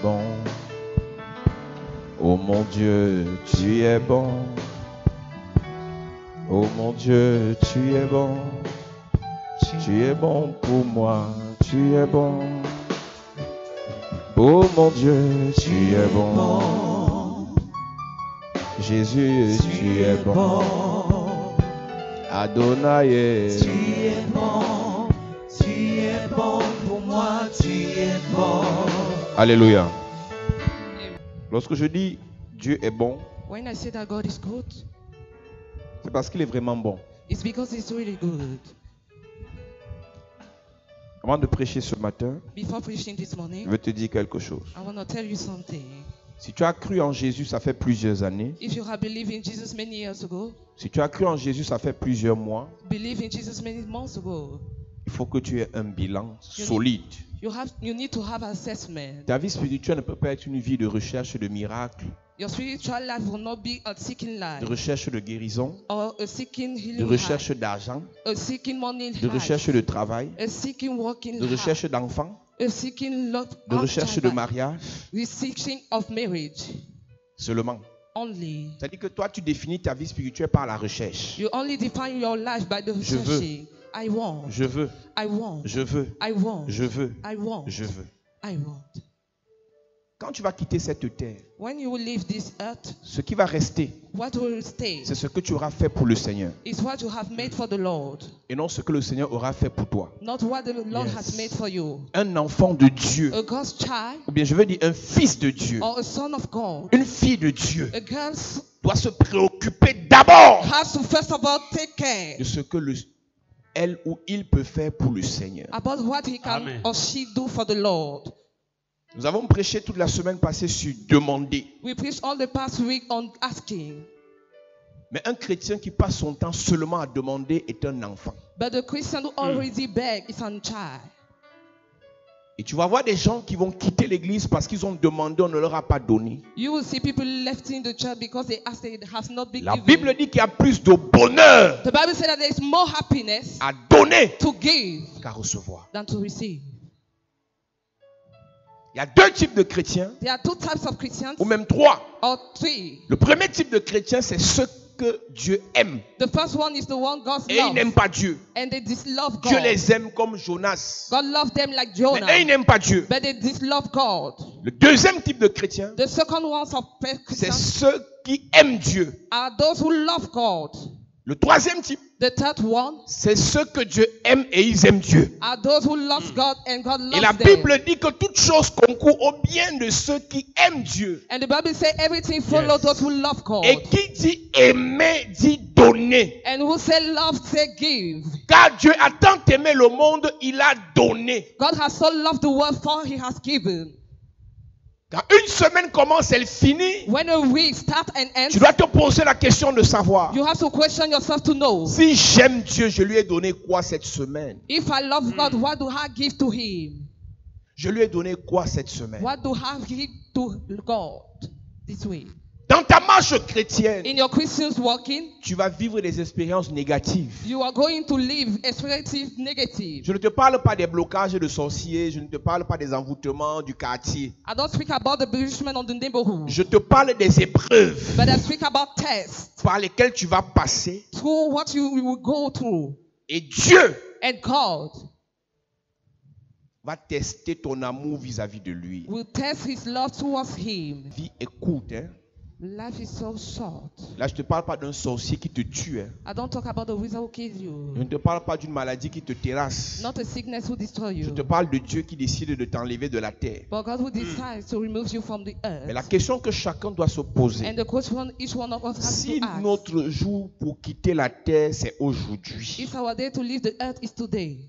bon. Oh mon Dieu, tu es bon. Oh mon Dieu, tu es bon. Tu es bon pour moi, tu es bon. Oh mon Dieu, tu es bon. Jésus, tu es bon. Adonai, tu es bon pour moi, tu es bon. Alléluia. Lorsque je dis Dieu est bon, When I say that God is good, c'est parce qu'il est vraiment bon. it's because He's really good. Avant de prêcher ce matin, Before preaching this je morning, veux te dire quelque chose. I want to tell you something. Si tu as cru en Jésus, ça fait plusieurs années. If you have believed in Jesus many years ago, Si tu as cru en Jésus, ça fait plusieurs mois. believe in Jesus many months ago, Il faut que tu aies un bilan solide. you need to have assessment. Ta vie spirituelle ne peut pas être une vie de recherche de miracles, Your spiritual life will not be a seeking de life recherche de guérison, or a seeking de healing recherche life, d'argent, a seeking money de life, recherche de travail, a seeking working de life, recherche d'enfants, a seeking love de of recherche de child, mariage the seeking of marriage seulement. only. C'est-à-dire que toi, tu définis ta vie spirituelle par la recherche. You only define your life by the Je veux. searching. I want. Je veux, I want. je veux, I want. je veux, I want. je veux. I want. Quand tu vas quitter cette terre, When you will leave this earth, ce qui va rester, what will stay c'est ce que tu auras fait pour le Seigneur is what you have made for the Lord, et non ce que le Seigneur aura fait pour toi. not what the Lord Yes. has made for you. Un enfant de Dieu, A God's child ou bien je veux dire un fils de Dieu, or a son of God, une fille de Dieu, a girl doit se préoccuper d'abord has to first of all take care de ce que elle ou il peut faire pour le Seigneur. about what he can Amen. or she do for the Lord. Nous avons prêché toute la semaine passée sur demander. We preached all the past week on asking, Mais un chrétien qui passe son temps seulement à demander est un enfant. but the Christian who already beg is a child. Et tu vas voir des gens qui vont quitter l'église parce qu'ils ont demandé, on ne leur a pas donné. You will see people left in the church because they asked it has not been La given. Bible dit qu'il y a plus de bonheur The Bible said that there is more happiness à donner to give qu'à recevoir. than to receive. Il y a deux types de chrétiens, There are two types of Christians, ou même trois. or three. Le premier type de chrétien, c'est ceux que Dieu aime. The first one is the one God Et ils loves, n'aiment pas Dieu. and they dislove Dieu God. les aime comme Jonas. God loved them like Mais Jonah, eux, ils n'aiment pas Dieu. but they dislove God. Le deuxième type de chrétien, The second ones of c'est Christians ceux qui aiment Dieu. are those who love God. Le troisième type, The third one c'est ceux que Dieu aime et ils aiment Dieu. are those who love God and God Et la loves them. Bible dit que toute chose concourt au bien de ceux qui aiment Dieu. And the Bible says everything follows those who love God. Et qui dit aimer, dit donner. And who say love, say give. Car Dieu a tant aimé le monde, il a donné. God has so loved the world, for he has given. Quand une semaine commence, elle finit. When a week starts and Tu ends, dois te poser la question de savoir. you have to question yourself to know. Si j'aime Dieu, je lui ai donné quoi cette semaine? If I love God, what do I give to him? Je lui ai donné quoi cette semaine? What do I give to God this week? Dans ta marche chrétienne, In your Christian's walking, tu vas vivre des expériences négatives. you are going to live experiences negative. Je ne te parle pas des blocages de sorciers, je ne te parle pas des envoûtements du quartier. I don't speak about the bewitchment of the neighborhood, Je te parle des épreuves but I speak about tests par lesquelles tu vas passer. through what you will go through. Et Dieu And God va tester ton amour vis-à-vis de lui. will test his love towards him. Vie est courte, hein? Life is so short. Là, je ne te parle pas d'un sorcier qui te tue. Hein? I don't talk about the wizard who kills Je you, ne te parle pas d'une maladie qui te terrasse. not a sickness who destroys Je you, te parle de Dieu qui décide de t'enlever de la terre. but God who decides to remove you from the Mais la earth. question que chacun doit se poser, And the question each one of us has si to ask, notre jour pour quitter la terre, c'est aujourd'hui, if our day to leave the earth is today,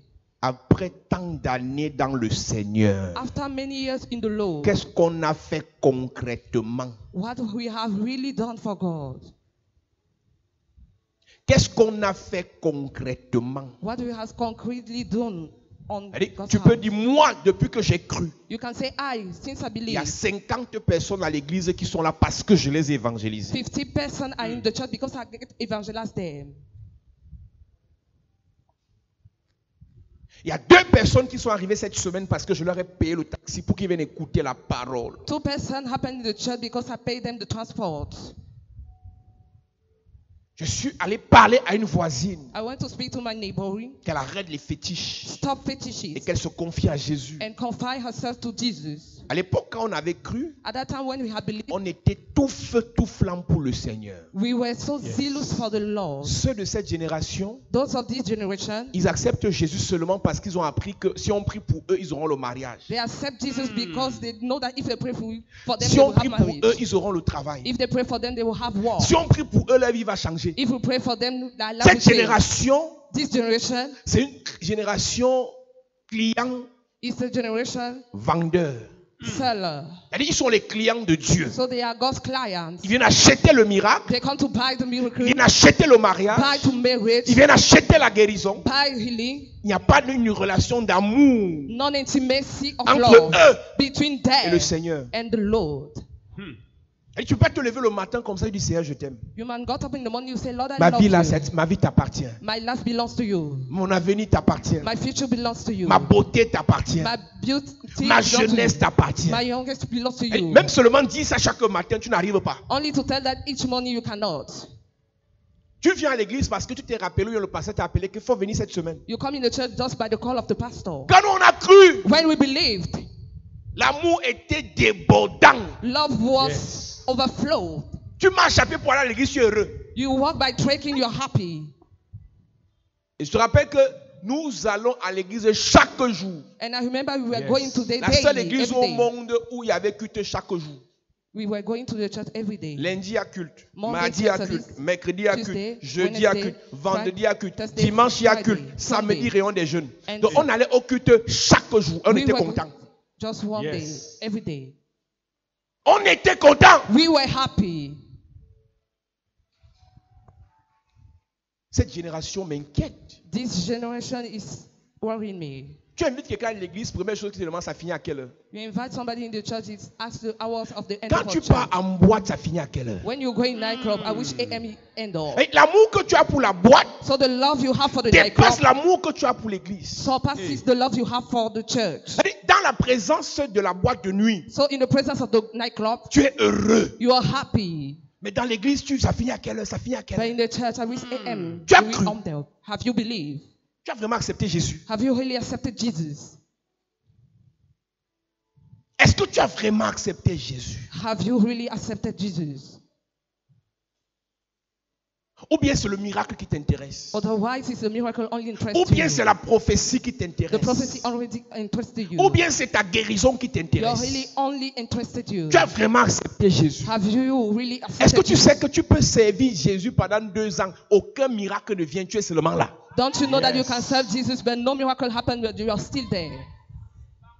après tant d'années dans le Seigneur, after many years in the Lord, qu'est-ce qu'on a fait concrètement? what we have really done for God, Qu'est-ce qu'on a fait concrètement? what we have concretely done on C'est-à-dire, God's tu peux house. dire, moi, depuis que j'ai cru, You can say, since I il y a believe, 50 personnes à l'église qui sont là parce que je les ai évangélisées. 50 persons are in the church because I evangelize them. Il y a 2 personnes qui sont arrivées cette semaine parce que je leur ai payé le taxi pour qu'ils viennent écouter la parole. 2 persons happened in the church because I paid them the transport. Je suis allé parler à une voisine I went to speak to my neighbor, qu'elle arrête les fétiches stop et fetishes, qu'elle se confie à Jésus. and confide herself to Jesus. À l'époque, quand on avait cru, At that time when we had believed, on était tout feu, tout flamme pour le Seigneur. we were so zealous for the Lord. Ceux de cette génération, Those of this generation, ils acceptent Jésus seulement parce qu'ils ont appris que si on prie pour eux, ils auront le mariage. they accept Jesus because they know that if they pray for them, Si they on will prie have pour marriage. eux, ils auront le travail. If they pray for them, they will have war. Si on prie pour eux, leur vie va changer. If we pray for them, their life will Cette change. génération, This generation c'est une génération client-vendeur. is a generation seller. C'est-à-dire, ils sont les clients de Dieu. So they are God's clients. Ils viennent acheter le miracle, They come to buy the ils miracle, viennent acheter le mariage, buy to marriage, ils viennent acheter la guérison. buy healing, Il n'y a pas une relation d'amour non-intimacy of entre love eux between et le them Seigneur. and the Lord. Et tu peux pas te lever le matin comme ça et dire Seigneur, je t'aime. You man got up in the morning, you say, Lord, I Ma love vie là, you. ma vie t'appartient. My life belongs to you. Mon avenir t'appartient. My future belongs to you. Ma beauté t'appartient. My beauty Ma belongs to jeunesse you. t'appartient. My youngest belongs to Et you. même seulement dire ça chaque matin, tu n'arrives pas. Only to tell that each morning you cannot. Tu viens à l'église parce que tu t'es rappelé, ou le pasteur t'a appelé qu'il faut venir cette semaine. You come in the church just by the call of the pastor. Quand on a cru, When we believed, l'amour était débordant. love was overflow. Tu marches à pied pour aller à l'église, tu es heureux. You walk by trekking, you're happy. Et je te rappelle que nous allons à l'église chaque jour. And I remember we were going to the La seule daily, église every au day. monde où il y avait culte chaque jour. We were going to the church every day. Lundi à culte, Monday mardi à service, culte, mercredi à Tuesday, culte, jeudi à Wednesday, culte, vendredi à culte, Thursday, dimanche à Friday, culte, samedi Sunday. réunion des jeunes. And Donc on allait au culte chaque jour. On We était were contents. just one Yes. day, every day. On était contents. We were happy. Cette génération m'inquiète. This generation is worrying me. Tu invites quelqu'un à l'église, première chose qui te demande, ça finit à quelle heure? You invite somebody in the church, it's ask the hours of the end Quand of tu church. pars en boîte, ça finit à quelle heure? When you go in nightclub, at which AM you end off. Et l'amour que tu as pour la boîte So the love you have for the dépasse nightclub l'amour que tu as pour l'église. surpasses the love you have for the church. C'est-à-dire, dans la présence de la boîte de nuit, So in the presence of the nightclub, tu es heureux. you are happy. Mais dans l'église, ça finit à quelle heure? Ça finit à quelle But heure? in the church, at which AM Tu as do we cru. end there? Have you believed? Tu as vraiment accepté Jésus? Have you really accepted Jesus? Est-ce que tu as vraiment accepté Jésus? Have you really accepted Jesus? Ou bien c'est le miracle qui t'intéresse? Otherwise, it's a miracle only interests Ou bien you. c'est la prophétie qui The t'intéresse? prophecy already interested you. Ou bien c'est ta guérison qui You're t'intéresse? really only interested you. Tu as vraiment accepté Jésus? Have you really Est-ce que accepted tu Jesus? sais que tu peux servir Jésus pendant 2 ans? Aucun miracle ne vient, tu es seulement là. Don't you know that you can serve Jesus, but no miracle happened, but you are still there?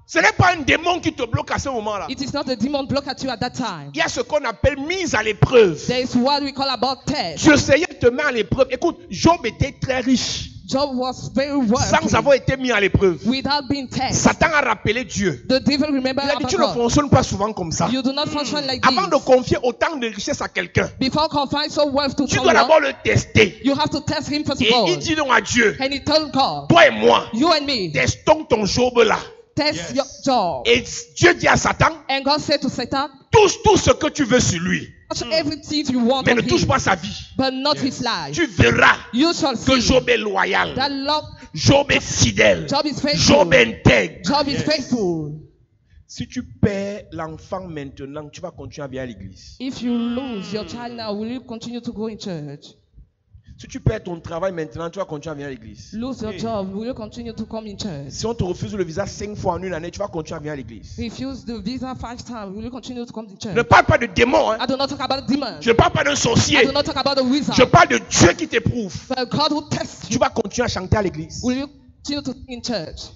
Ce n'est pas un démon qui te bloque à ce moment-là. It is not a demon block at you at that time. Il y a ce qu'on appelle mise à l'épreuve. There is what we call about test. Dieu Seigneur te met à l'épreuve. Écoute, Job était très riche Job was very sans wealthy avoir été mis à l'épreuve. without being tested. Satan a rappelé Dieu. The devil remember Il a dit, about tu ne God. fonctionnes pas souvent comme ça. You do not function like Avant de this. confier autant de richesses à quelqu'un, Before confiding so wealth to tu dois someone, d'abord le tester. you have to test him first of Et all. il dit donc à Dieu, And he told God, toi et moi, you and me, testons ton Job là. test your job. Et Dieu dit à Satan, And God said to Satan, touche tout ce que tu veux sur lui, touch everything you want mais of ne touche him, pas sa vie. but not his life. Tu verras You shall que see Job est loyal, that love, Job est fidèle, Job is faithful. Job est intègre. Job is faithful. Si tu perds l'enfant maintenant, tu vas continuer à venir à l'église. If you lose your child now, will you continue to go in church? Si tu perds ton travail maintenant, tu vas continuer à venir à l'église. Lose your job, will you continue to come in church? Si on te refuse le visa 5 fois en une année, tu vas continuer à venir à l'église. Refuse the visa 5 times, will you continue to come to Je ne church? parle pas de démon, hein. I do not talk about demons. Je ne parle pas d'un I sorcier. do not talk about the wizard. Je parle de Dieu qui t'éprouve. But God will test Tu you. vas continuer à chanter à l'église. Will you continue to sing in church?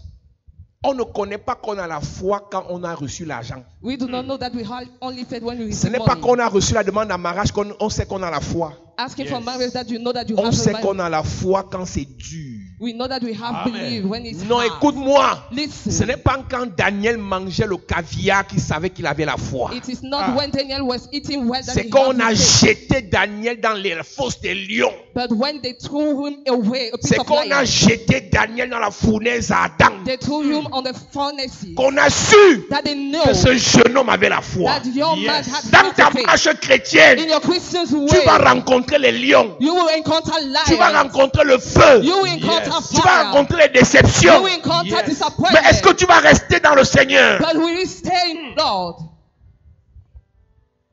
On ne connaît pas qu'on a la foi quand on a reçu l'argent. We do not know that we have only faith when we Ce receive n'est pas money. qu'on a reçu la demande en mariage qu'on sait qu'on a la foi. Asking for marriage that you know that you On have sait the qu'on money. a la foi quand c'est dur. We know that we have belief when it's Non, hard. écoute-moi. Listen. Ce n'est pas quand Daniel mangeait le caviar qu'il savait qu'il avait la foi. It is not when Daniel was eating well that C'est he quand on had a his faith. jeté Daniel dans les fosses des lions. But when they threw him away, a piece C'est of qu'on a lion, jeté Daniel dans la fournaise à Adam. they threw him on the furnace. Qu'on a su That they know que ce jeune homme avait la foi. that your man had Dans ta faith. marche chrétienne, In your Christian's tu vas way, rencontrer les lions. you will encounter Tu vas lions. rencontrer le feu. You will encounter Tu vas fire. rencontrer les You déceptions. will encounter Mais disappointment. est-ce que tu vas rester dans le Seigneur? But will you stay in Lord?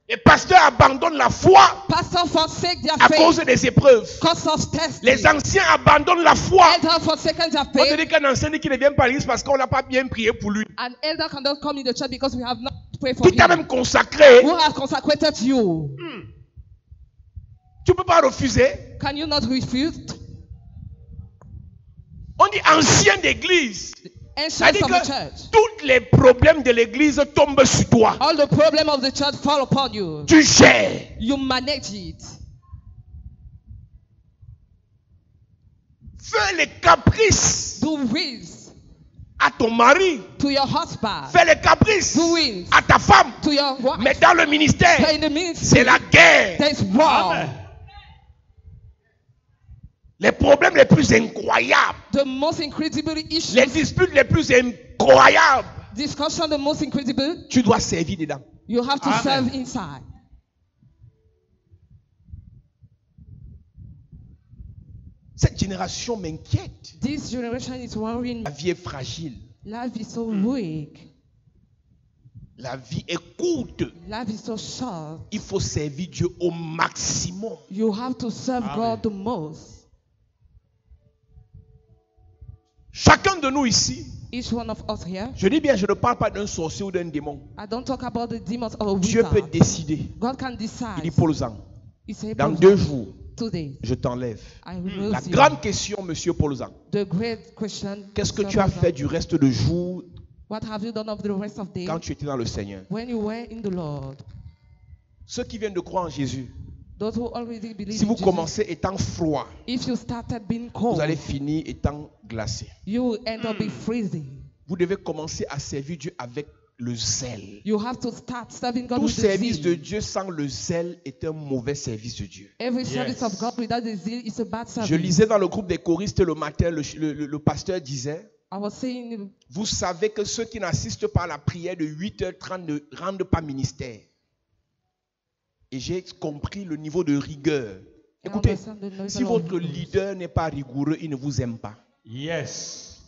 Les pasteurs abandonnent la foi Pastor forsake their à cause faith des épreuves. because of testing. Les anciens abandonnent la foi. Elder forsaken their On te faith. dit qu'un ancien dit qu'il ne vient pas à l'église parce qu'on n'a pas bien prié pour lui. An elder cannot come in the church because we have not prayed for Qui t'a him. même consacré. Who has consecrated you? Tu ne peux pas refuser. Can you not refuse? On dit ancien d'église. Ça dit Ancients of the que church. tous les problèmes de l'église tombent sur toi. All the problem of the church fall upon you. Tu gères. You manage it. Fais les caprices Do wills à ton mari. to your husband. Fais les caprices Do wills à ta femme. to your wife. Mais dans le ministère, But in the ministry, c'est la guerre. there's war. Les problèmes les plus incroyables. The most incredible issues, Les disputes les plus incroyables. discussion the most incredible, Tu dois servir dedans. you have to serve inside. Cette génération m'inquiète. This generation is worrying. La vie est fragile. Life is so weak. La vie est courte. Life is so short. Il faut servir Dieu au maximum. You have to serve God the most. Chacun de nous ici, Each one of us here. je dis bien, je ne parle pas d'un sorcier ou d'un démon. I don't talk about the demons or Dieu peut wizards. décider. God can Il decide. dit Paul-Zan, He said, dans 2 jours, today, je t'enlève. I will La lose you. grande question, monsieur Paul-Zan, The great question. qu'est-ce que Sir tu as Paul-Zan, fait du reste du jour What have you done of the rest of the day quand tu étais dans le Seigneur? when you were in the Lord? Ceux qui viennent de croire en Jésus, Those who already believe si in vous Jesus, commencez étant froid, if you started being cold, vous allez finir étant glacé. you will end up being freezing. Vous devez commencer à servir Dieu avec le zèle. You have to start serving God Tout with the service de zeal. Dieu sans le zèle est un mauvais service de Dieu. Every service of God without the zeal is a bad service. Je lisais dans le groupe des choristes le matin, le pasteur disait, I was saying, vous savez que ceux qui n'assistent pas à la prière de 8h30 ne rendent pas ministère. Et j'ai compris le niveau de rigueur. Écoutez, understand the level si of votre rules. leader n'est pas rigoureux, il ne vous aime pas. Yes.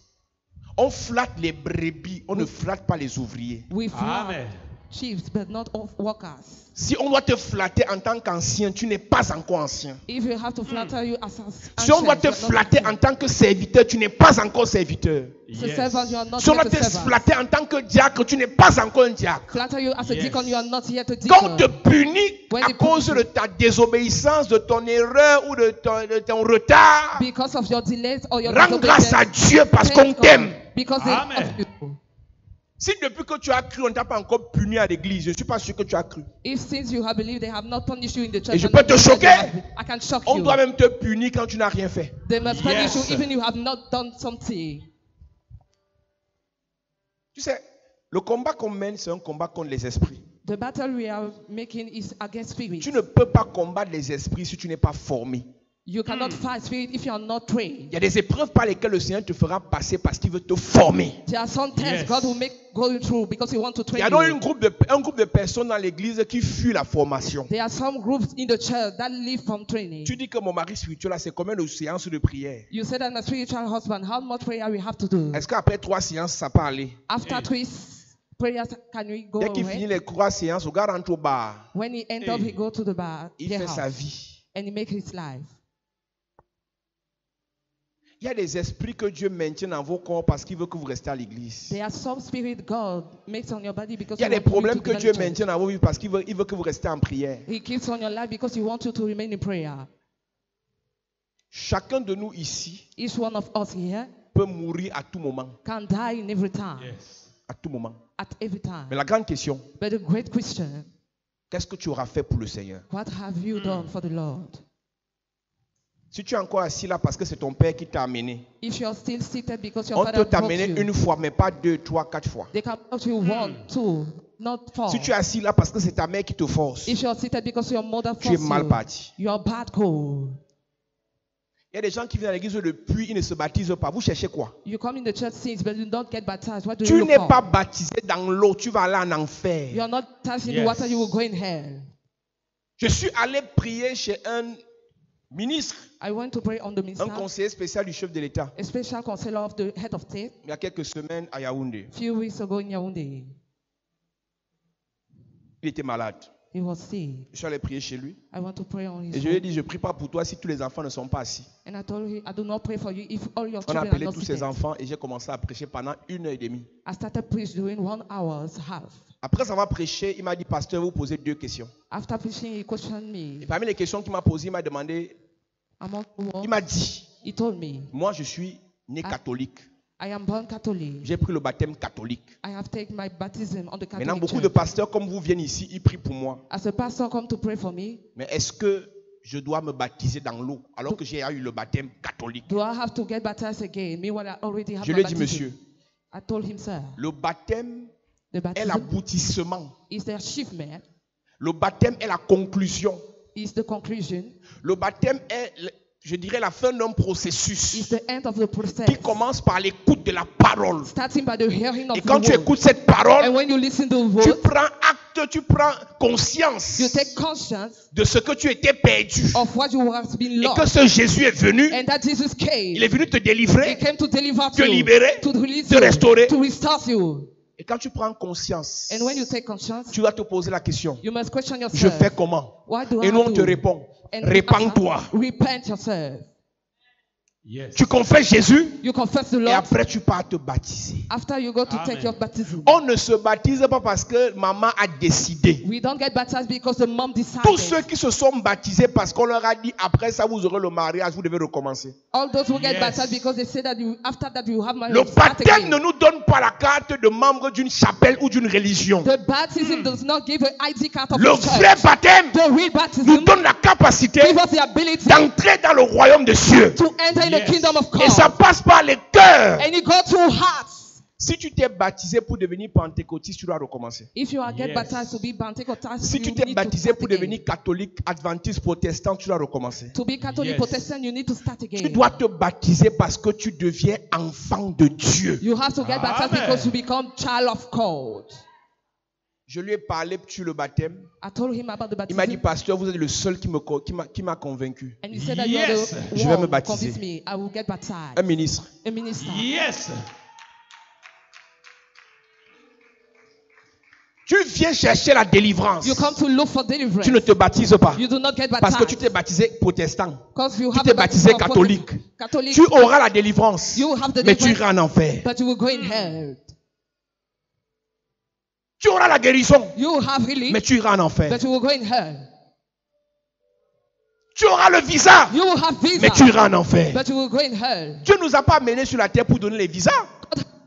On flatte les brebis, on ne flatte pas les ouvriers. we flatter Amen. chiefs but not of workers. Si on doit te flatter en tant qu'ancien, tu n'es pas encore ancien. If you have to flatter you as an Si on doit te ancient, you are not flatter en ancient. tant que serviteur, tu n'es pas encore serviteur. As a servant, you are not Si on doit yet te a servant. flatter en tant que diacre, tu n'es pas encore un diacre. Flatter you as a Yes. deacon, you are not yet a Quand on deacon. te punit When à they cause punish de ta désobéissance, de ton erreur ou de ton retard, Because of your delays or your rends grâce à Dieu parce qu'on thank God, t'aime. because they Amen. love you. Si depuis que tu as cru, on ne t'a pas encore puni à l'église, je ne suis pas sûr que tu as cru. If since you have believed, they have not punished you in the church. Et je and peux not te believed that choquer. you have- I can shock On you. doit même te punir quand tu n'as rien fait. They must punish Yes. you even you have not done something. Tu sais, le combat qu'on mène, c'est un combat contre les esprits. The battle we are making is against spirit. Tu ne peux pas combattre les esprits si tu n'es pas formé. You cannot fight spirit if you are not trained. Il y a des épreuves par lesquelles le Seigneur te fera passer parce qu'il veut te former. There are some tests Yes. God will make going through because He wants to Il train y a donc you. un groupe de personnes dans l'église qui fuient la formation. There are some groups in the church that live from training. Tu dis que mon mari spirituel, là, c'est combien de séances de prière? You said that my spiritual husband, how much prayer we have to do? Est-ce qu'après 3 séances, ça peut aller? After 3 prayers, can we go Dès qu'il finit away? les 3 séances, au gars rentre au bar. When he end up, he go to the bar, Il their fait sa house, vie. and he make his life. Il y a des esprits que Dieu maintient dans vos corps parce qu'il veut que vous restiez à l'église. There are some spirit God makes on your body because Il y a He des wants you problèmes to que be in Dieu the church. maintient dans vos vies parce qu'il veut que vous restiez en prière. He keeps on your life because He wants you to remain in prayer. Chacun de nous ici Each one of us here peut mourir à tout moment. can die in every time, Yes. À tout moment. at every time. Mais la grande question, But the great question, qu'est-ce que tu auras fait pour le Seigneur? what have you done for the Lord? Si tu es encore assis là parce que c'est ton père qui t'a amené, If you're still seated because your on father peut brought t'amener you, une fois, mais pas 2, 3, 4 fois. they can brought you 1, 2, not 4. Si tu es assis là parce que c'est ta mère qui te force, If you're seated because your mother tu es forced mal you, parti. you're bad code. Il y a des gens qui viennent à l'église depuis, ils ne se baptisent pas. Vous cherchez quoi? You come in the church since, but you don't get baptized. What do you Tu look n'es for? pas baptisé dans l'eau, tu vas aller en enfer. You're not baptized in Yes. water, you will go in hell. Je suis allé prier chez un ministre, I went to pray on the un minister, conseiller spécial du chef de l'État, a special counselor of the head of state, il y a quelques semaines à Yaoundé. few weeks ago in Yaoundé. Il était malade. He was sick. Je suis allé prier chez lui. I want to pray on his Et je lui ai home. dit, je ne prie pas pour toi si tous les enfants ne sont pas assis. And I told him, I do not pray for you if all your On a children are appelé not tous ses seated. enfants et j'ai commencé à prêcher pendant 1h30. I started preaching during 1 hour's half. Après avoir prêché, il m'a dit, pasteur, vous posez 2 questions. After preaching, he questioned Et me. parmi les questions qu'il m'a posées, il m'a demandé, Among the words, il m'a dit, he told me, moi je suis né catholique. I am born Catholic. J'ai pris le baptême catholique. I have taken my baptism on the Maintenant, Catholic beaucoup Church. de pasteurs comme vous viennent ici, ils prient pour moi. As a pastor come to pray for me, Mais est-ce que je dois me baptiser dans l'eau alors que j'ai eu le baptême catholique? do I have to get baptized again? Meanwhile, I already have Je my lui ai dit, baptism. monsieur, I told him, sir, le baptême the est baptism l'aboutissement. is the achievement, Le baptême est la conclusion. is the conclusion, Le baptême est, je dirais, la fin d'un is processus the end of the process. qui commence par l'écoute de la parole. Starting by the hearing of Et quand the tu word. écoutes cette And parole, when you listen to the tu word, prends acte, tu prends conscience you take conscience de ce que tu étais perdu. of what you have been Et que lost. ce Jésus est venu, And that Jesus il came. est venu te He délivrer, came to deliver te you, libérer, to release te you, restaurer. to restore you. Et quand tu prends conscience, And when you take conscience, tu dois te poser la question, you must question je yourself. fais comment? What do Et I nous on do? te répond, And répands-toi. after, repent yourself. Yes. Tu confesses Jésus You confess the et Lord. après tu pars te baptiser. After you go to take Amen. your baptism. On ne se baptise pas parce que maman a décidé. We don't get baptized because the mom decided. Tous ceux qui se sont baptisés parce qu'on leur a dit après ça vous aurez le mariage, vous devez recommencer. All those who get Yes. baptized because they say that you, after that you have marriage. Le start baptême again. ne nous donne pas la carte de membre d'une chapelle ou d'une religion. The baptism does not give an ID card of Le the vrai church. baptême The real nous baptism donne la capacité gives us the ability d'entrer dans le royaume des cieux. to enter in the Yes. kingdom of God. Et ça passe par les cœurs. And it goes through hearts. Si tu t'es baptisé pour devenir pentecôtiste, tu dois recommencer. If you are get Yes. baptized to be Pentecostal, Si you tu t'es need to baptisé start pour again. devenir catholique, adventiste, protestant, tu dois recommencer. To be Catholic Yes. Protestant, you need to start Tu again. dois te baptiser parce que tu deviens enfant de Dieu. You have to get baptized Amen. because you become child of God. Je lui ai parlé sur le baptême. I told him about the Il m'a dit, baptism. pasteur, vous êtes le seul qui m'a convaincu. And he said that Yes. you're the Je vais one me who baptiser. convinced me. I will get baptized. Un ministre. A minister. Yes. Tu viens chercher la délivrance. You come to look for deliverance. Tu ne te baptises pas. You do not get Parce que tu baptized. t'es baptisé protestant. Because you Tu have t'es a baptisé baptism of catholique. Catholic. Tu auras la délivrance. You have the Mais tu deliverance, iras en enfer. but you will go in hell. Tu auras la guérison. You have healing, Mais tu iras en enfer. but you will go in hell. Tu auras le visa. You will have visa, Mais tu iras en enfer. but you will go in hell. Dieu ne nous a pas amenés sur la terre pour donner les visas.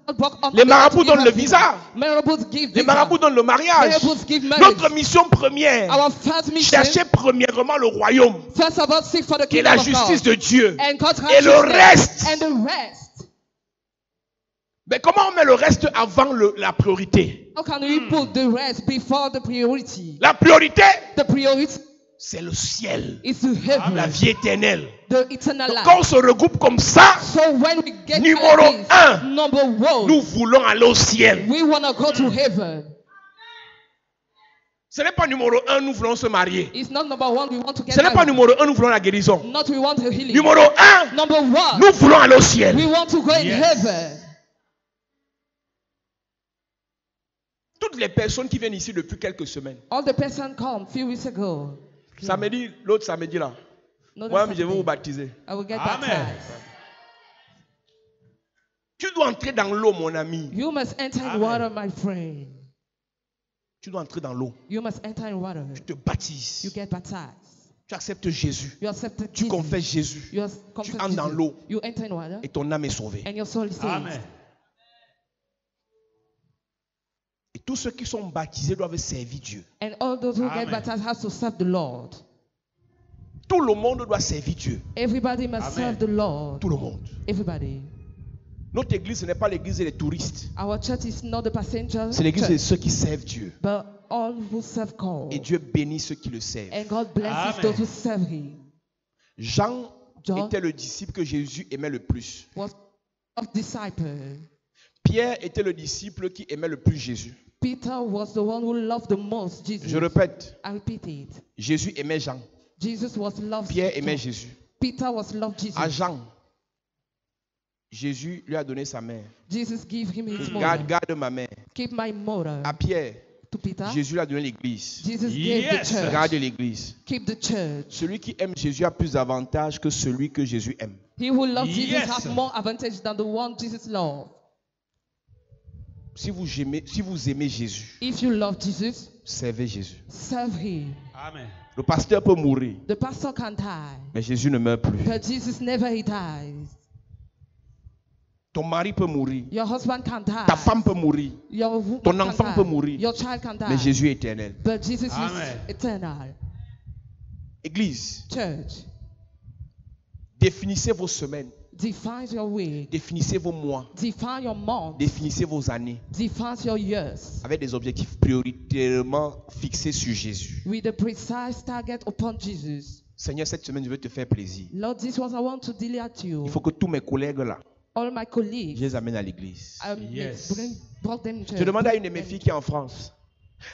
God brought up Les the marabouts earth to give donnent le us visa. Marabouts give Les visa. marabouts donnent le mariage. Marabouts give marriage. Notre mission première, Our first mission, chercher premièrement le royaume first of all, seek for the et kingdom la of justice God. de Dieu. And God's Et le righteousness. reste. And the rest. Mais comment on met le reste avant la priorité? How can we put the rest before the priority? La priorité, The priority c'est le ciel, is to heaven, la vie éternelle. the eternal Donc, life. quand on se regroupe comme ça, So when we get Numéro like this, un, number one, nous voulons aller au ciel. we want to go to heaven. Ce n'est pas numéro un, nous voulons se marier. It's not number one, we want to get Ce n'est pas married. numéro un, nous voulons la guérison. Not we want a healing. Numéro un, Number one, nous voulons aller au ciel. we want to go in Yes. heaven. Toutes les personnes qui viennent ici depuis quelques semaines, All the person come few weeks ago. samedi, l'autre samedi là, No, moi that's je vais vous Saturday. baptiser. I will get Amen. baptized. Tu dois entrer dans l'eau, mon ami. You must enter in Amen. water, my friend. Tu dois entrer dans l'eau. You must enter in water. Tu te baptises. You get baptized. Tu acceptes Jésus. You accept Tu Jesus. confesses Jésus. You confess entres dans Jesus. l'eau. You enter in water, Et ton âme est sauvée. and your soul is saved. Amen. Et tous ceux qui sont baptisés doivent servir Dieu. And all those who get Amen. baptized have to serve the Lord. Tout le monde doit servir Dieu. Everybody must Amen. serve the Lord. Tout le monde. Everybody. Notre église, ce n'est pas l'église des touristes. Our church is not the passenger C'est l'église de church, ceux qui servent Dieu. but all who serve God. Et Dieu bénit ceux qui le servent. And God blesses Amen. those who serve Him. Jean John était le disciple que Jésus aimait le plus. was of disciple. Pierre était le disciple qui aimait le plus Jésus. Peter was the one who loved the most Jesus. Je répète, I repeat it. Jésus aimait Jean. Jesus was loved. Pierre aimait John. Jésus. Peter was loved Jesus. À Jean, Jésus lui a donné sa mère. Jesus gave him his Garde, mother. garde ma mère. Keep my mother. À Pierre, To Peter, Jésus lui a donné l'église. Jesus gave Yes. the church. Garde l'église. Keep the church. Celui qui aime Jésus a plus d'avantages que celui que Jésus aime. He who loves Jesus Yes. has more advantage than the one Jesus loved. Si vous aimez Jésus, If you love Jesus, servez Jésus. serve Him. Amen. Le pasteur peut mourir, The pastor can die, mais Jésus ne meurt plus. but Jesus never he dies. Ton mari peut mourir, Your husband can die. ta femme peut mourir, Your woman ton can enfant die. peut mourir, Your child can die. mais Jésus est éternel. But Jesus Amen. is eternal. Église, Church, définissez vos semaines, define your week. définissez vos mois, Define your month. définissez vos années Define your years. avec des objectifs prioritairement fixés sur Jésus. With a precise target upon Jesus. Seigneur, cette semaine, je veux te faire plaisir. Lord, this was I want to deal at you. Il faut que tous mes collègues là, All my colleagues, je les amène à l'église. Yes. brought them to Je demandais à une de mes filles qui est en France.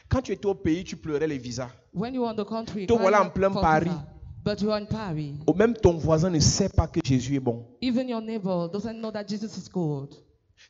Quand tu étais au pays, tu pleurais les visas. When you are in the country, Te cry voilà en out plein for Paris. visa. But you are in Paris. Ou même ton voisin ne sait pas que Jésus est bon. Even your neighbor doesn't know that Jesus is good.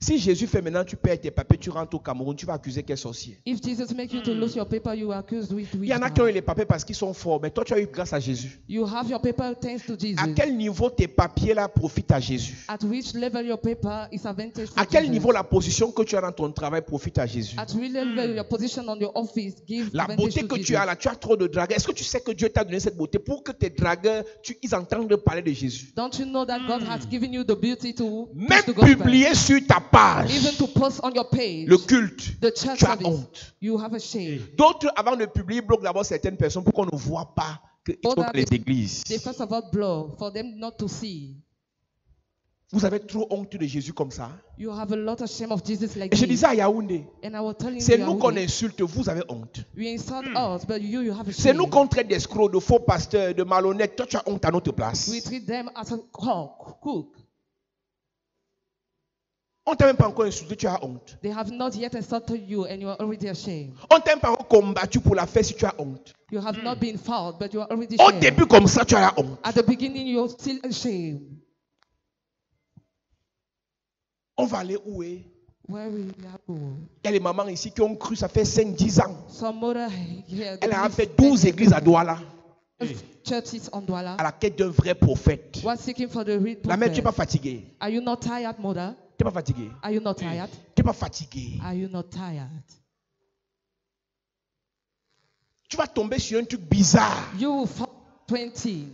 Si Jésus fait maintenant, tu perds tes papiers, tu rentres au Cameroun, tu vas accuser quel sorcier. If Jesus makes you to lose your paper, you are accused with Il y en a qui ont eu witchcraft. les papiers parce qu'ils sont forts, mais toi tu as eu grâce à Jésus. You have your paper thanks to Jesus. À quel niveau tes papiers là profitent à Jésus? At which level your paper is advantage for À quel Jesus? niveau la position que tu as dans ton travail profite à Jésus? At which level your position on your office gives La advantage beauté to que Jesus? tu as là, tu as trop de dragueurs. Est-ce que tu sais que Dieu t'a donné cette beauté pour que tes dragueurs, ils entendent parler de Jésus? Don't you know that God has given you the beauty to Même preach the gospel? publier sur ta page Even to post on your page le culte, the church tu as service, honte. you have a shame. D'autres, avant de publier, bloquent d'abord certaines personnes pour qu'on ne voit pas qu'ils sont dans les églises. They first of all blow for them not to see. Vous avez trop honte de Jésus comme ça. You have a lot of shame of Jesus like Et je this. disais à Yaoundé, And I was telling c'est you, nous qu'on Yahweh, insulte, vous avez honte. you insult us, but you have a C'est shame. nous qu'on traite d'escrocs, de faux pasteurs, de malhonnêtes. Toi, tu as honte à notre place. We treat them as a cook. On t'a même pas encore insulté, tu as honte. They have not yet insulted you, and you are already ashamed. On t'a même pas encore combattu pour la faire si tu as honte. You have not been fouled, but you are already Au ashamed. début, comme ça, tu as la honte. At the beginning, you're still ashamed. On va aller où est? Where will you go? Il y a les mamans ici qui ont cru, ça fait 5-10 ans. Some mother here. Elle a fait 12 églises à Douala, Churches on Douala. à la quête d'un vrai prophète. Was seeking for the real La mère, tu n'es pas prophet. fatiguée. Are you not tired, mother? Tu n'es pas fatiguée. Are you not tired? Tu n'es pas fatiguée. Are you not tired? Tu vas tomber sur un truc bizarre. You will fall 20.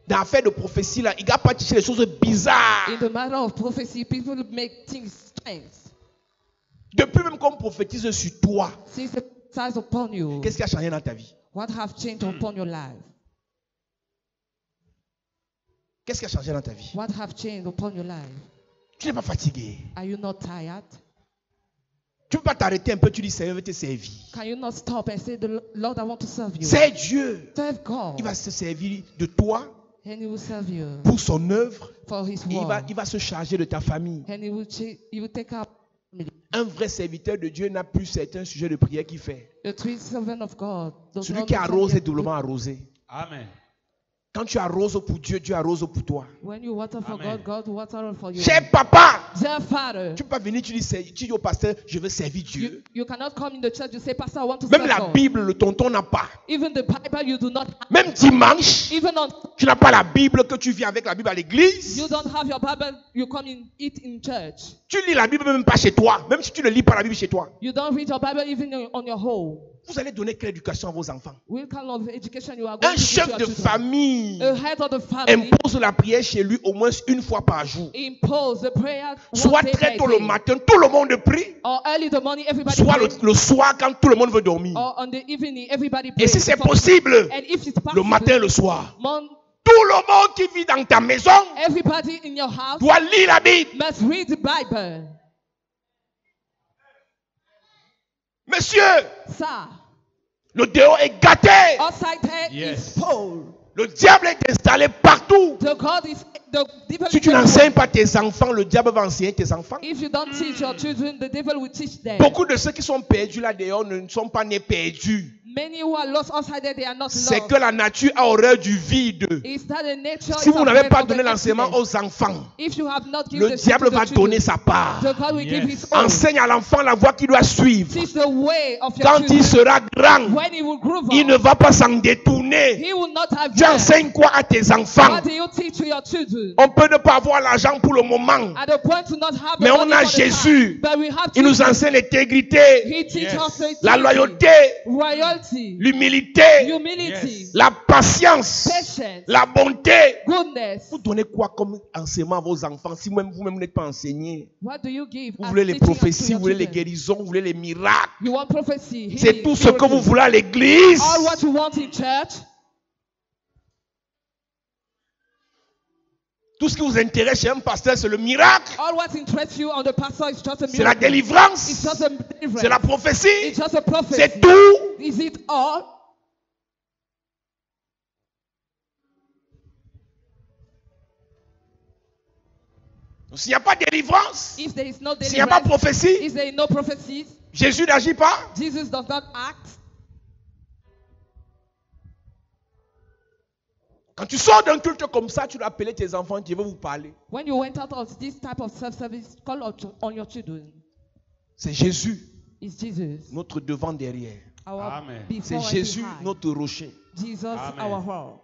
Dans l'affaire de prophétie, là, il ne va pas chercher les choses bizarres. In the matter of prophecy, people make things strange. Depuis même qu'on prophétise sur toi, Since the size upon you, qu'est-ce qui a changé dans ta vie? what have changed upon your life? Qu'est-ce qui a changé dans ta vie? What have changed upon your life? Tu n'es pas fatigué. Are you not tired? Tu ne peux pas t'arrêter un peu, tu dis Seigneur, je veux te servir. Can you not stop and say, Lord, I want to serve you? C'est Dieu. Serve God, Il va se servir de toi and He will serve you pour son œuvre. for His Et word. il va se charger de ta famille. And He will take up. Un vrai serviteur de Dieu n'a plus certains sujets de prière qu'il fait. The true servant of God. does Celui not qui become arrose est yet- doublement arrosé. Amen. Quand tu arroses pour Dieu, Dieu arrose pour toi. When you water for Amen. God, God water for you. Cher papa, Dear Father, tu peux pas venir, tu dis au pasteur, je veux servir Dieu. you cannot come in the church. You say, Pastor, I want to Même serve la God. Bible, le tonton n'a pas. Even the Bible, you do not have. Même dimanche, Even on, tu n'as pas la Bible que tu viens avec la Bible à l'église. you don't have your Bible. You come in it in church. Tu lis la Bible même pas chez toi. Même si tu ne lis pas la Bible chez toi. You don't read your Bible even on your home. Vous allez donner quelle éducation à vos enfants? What kind of education you are going Un to give to chef your de children? famille A head of the family impose la prière chez lui au moins une fois par jour. impose the prayer Soit one day très by tôt le day. matin, tout le monde prie. Or early the morning, everybody Soit prays. le soir quand tout le monde veut dormir. Or on the evening, everybody Et prays. si c'est before- possible, And if it's le possible, matin et le soir. Tout le monde qui vit dans ta maison Everybody in your house doit lire la Bible. must read the Bible. Monsieur, Sir, le dehors est gâté. outside there Yes. is pole. Le diable est installé partout. The God is the devil. Si is tu everywhere. n'enseignes pas tes enfants, le diable va enseigner tes enfants. If you don't teach your children, the devil will teach them. Beaucoup de ceux qui sont perdus là dehors ne sont pas nés perdus. Many who are lost outside there, they are not C'est lost. que la nature a horreur du vide. Is that the nature Si is vous n'avez afraid pas of the donné l'enseignement emptiness? aux enfants, If you have not given le the diable seed to va the children, donner sa part. the God will give Yes. his own. Enseigne à l'enfant la voie qu'il doit suivre. Teach the way of your Quand children. il sera grand, When he will grow il ne up, va pas s'en détourner. he will not have Tu them. enseignes quoi à tes enfants? What do you teach to your children? On peut ne pas avoir l'argent pour le moment, At the point to not have the mais on money a for the Jésus. time, but we have Il nous Jesus. enseigne l'intégrité, He teaches Yes. us the la integrity, loyauté, royalty, l'humilité, humility, Yes. la patience, patience, la bonté. goodness. Vous donnez quoi comme enseignement à vos enfants si vous-même n'êtes pas enseigné? What do you give? Vous as voulez les teaching unto prophéties, your vous voulez les children? guérisons, vous voulez les miracles. You want prophecy, C'est healing, tout ce que vous miracles. voulez à l'église. All what you want in church, Tout ce qui vous intéresse chez un pasteur, c'est le miracle. all what interests you on the pastor is just a C'est la miracle. délivrance. It's just a deliverance. C'est la prophétie. It's just a prophecy. C'est tout. Is it all? S'il n'y a pas de délivrance, If there is no s'il n'y a pas de deliverance, prophétie, is there no prophecies? Jésus n'agit pas. Jesus does not act. Quand tu sors d'un culte comme ça, tu dois appeler tes enfants, tu veux vous parler. When you went out of this type of self-service, call on your children. C'est Jésus, It's Jesus. notre devant derrière. Our Amen. before C'est and Jésus, behind. notre rocher. Jesus, Amen. our rock.